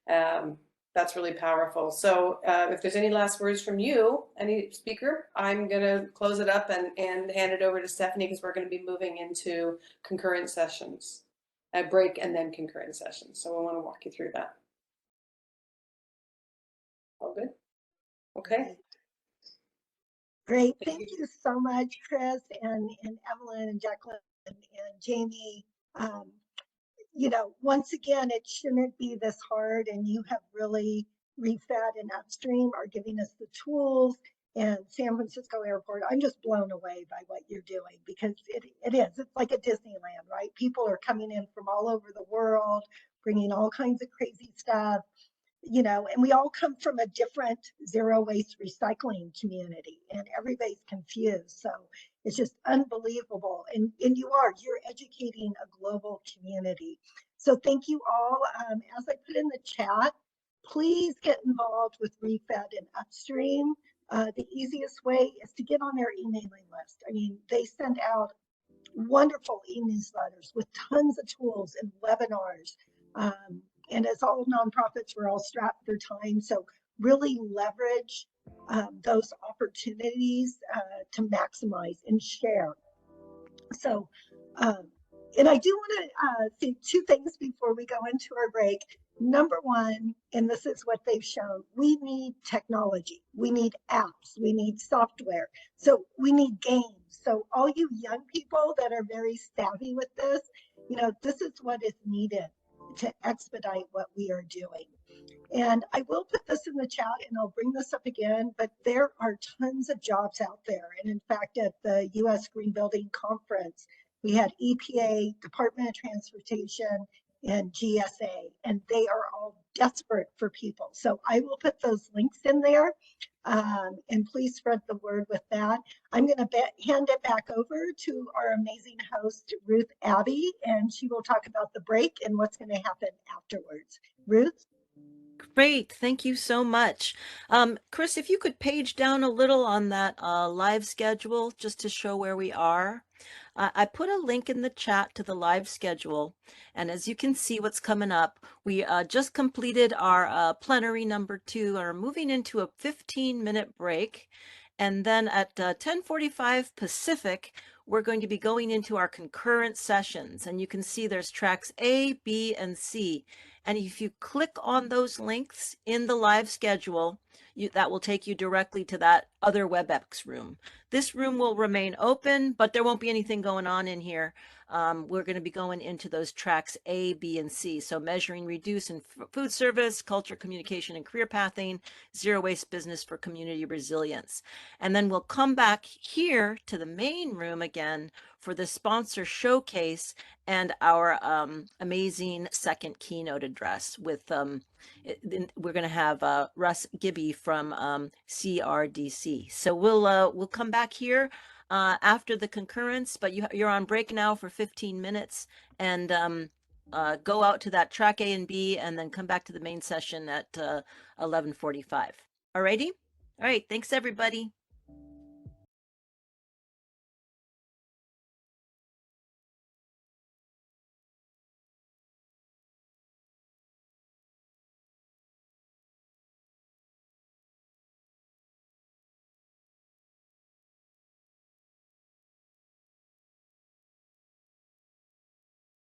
That's really powerful. So if there's any last words from you, any speaker, I'm going to close it up and hand it over to Stephanie because we're going to be moving into concurrent sessions, a break and then concurrent sessions. So I want to walk you through that. All good? Okay. Great. Thank you so much, Chris and Evelyn and Jacqueline and Jamie. You know, once again, it shouldn't be this hard, and you have really, Re-Fed and Upstream are giving us the tools, and San Francisco Airport, I'm just blown away by what you're doing because it is, it's like a Disneyland, right? People are coming in from all over the world, bringing all kinds of crazy stuff, you know, and we all come from a different zero waste recycling community and everybody's confused. So it's just unbelievable. And you're educating a global community. So thank you all. As I put in the chat, please get involved with Re-Fed and Upstream. The easiest way is to get on their emailing list. I mean, they send out wonderful e-newsletters with tons of tools and webinars. And as all nonprofits, we're all strapped for time. So really leverage those opportunities to maximize and share. So, and I do want to say two things before we go into our break. Number one, and this is what they've shown, we need technology, we need apps, we need software, so we need games. So all you young people that are very savvy with this, you know, this is what is needed to expedite what we are doing. And I will put this in the chat and I'll bring this up again, but there are tons of jobs out there. And in fact, at the US Green Building Conference, we had EPA, Department of Transportation, and GSA, and they are all desperate for people. So I will put those links in there, and please spread the word with that. I'm going to hand it back over to our amazing host, Ruth Abbey, and she will talk about the break and what's going to happen afterwards. Ruth? Great, thank you so much. Chris, if you could page down a little on that live schedule just to show where we are. I put a link in the chat to the live schedule, and as you can see what's coming up, we just completed our plenary number 2 and are moving into a 15-minute break. And then at 10:45 Pacific, we're going to be going into our concurrent sessions, and you can see there's tracks A, B, and C. And if you click on those links in the live schedule, that will take you directly to that other WebEx room. This room will remain open, but there won't be anything going on in here. We're going to be going into those tracks A, B, and C. So measuring, reduce, and food service, culture, communication, and career pathing, zero waste business for community resilience. And then we'll come back here to the main room again for the sponsor showcase and our amazing second keynote address with we're going to have Russ Gibby from CRDC. So we'll come back here after the concurrence, but you're on break now for 15 minutes and go out to that track A and B and then come back to the main session at 11:45. Alrighty? All right. Thanks, everybody.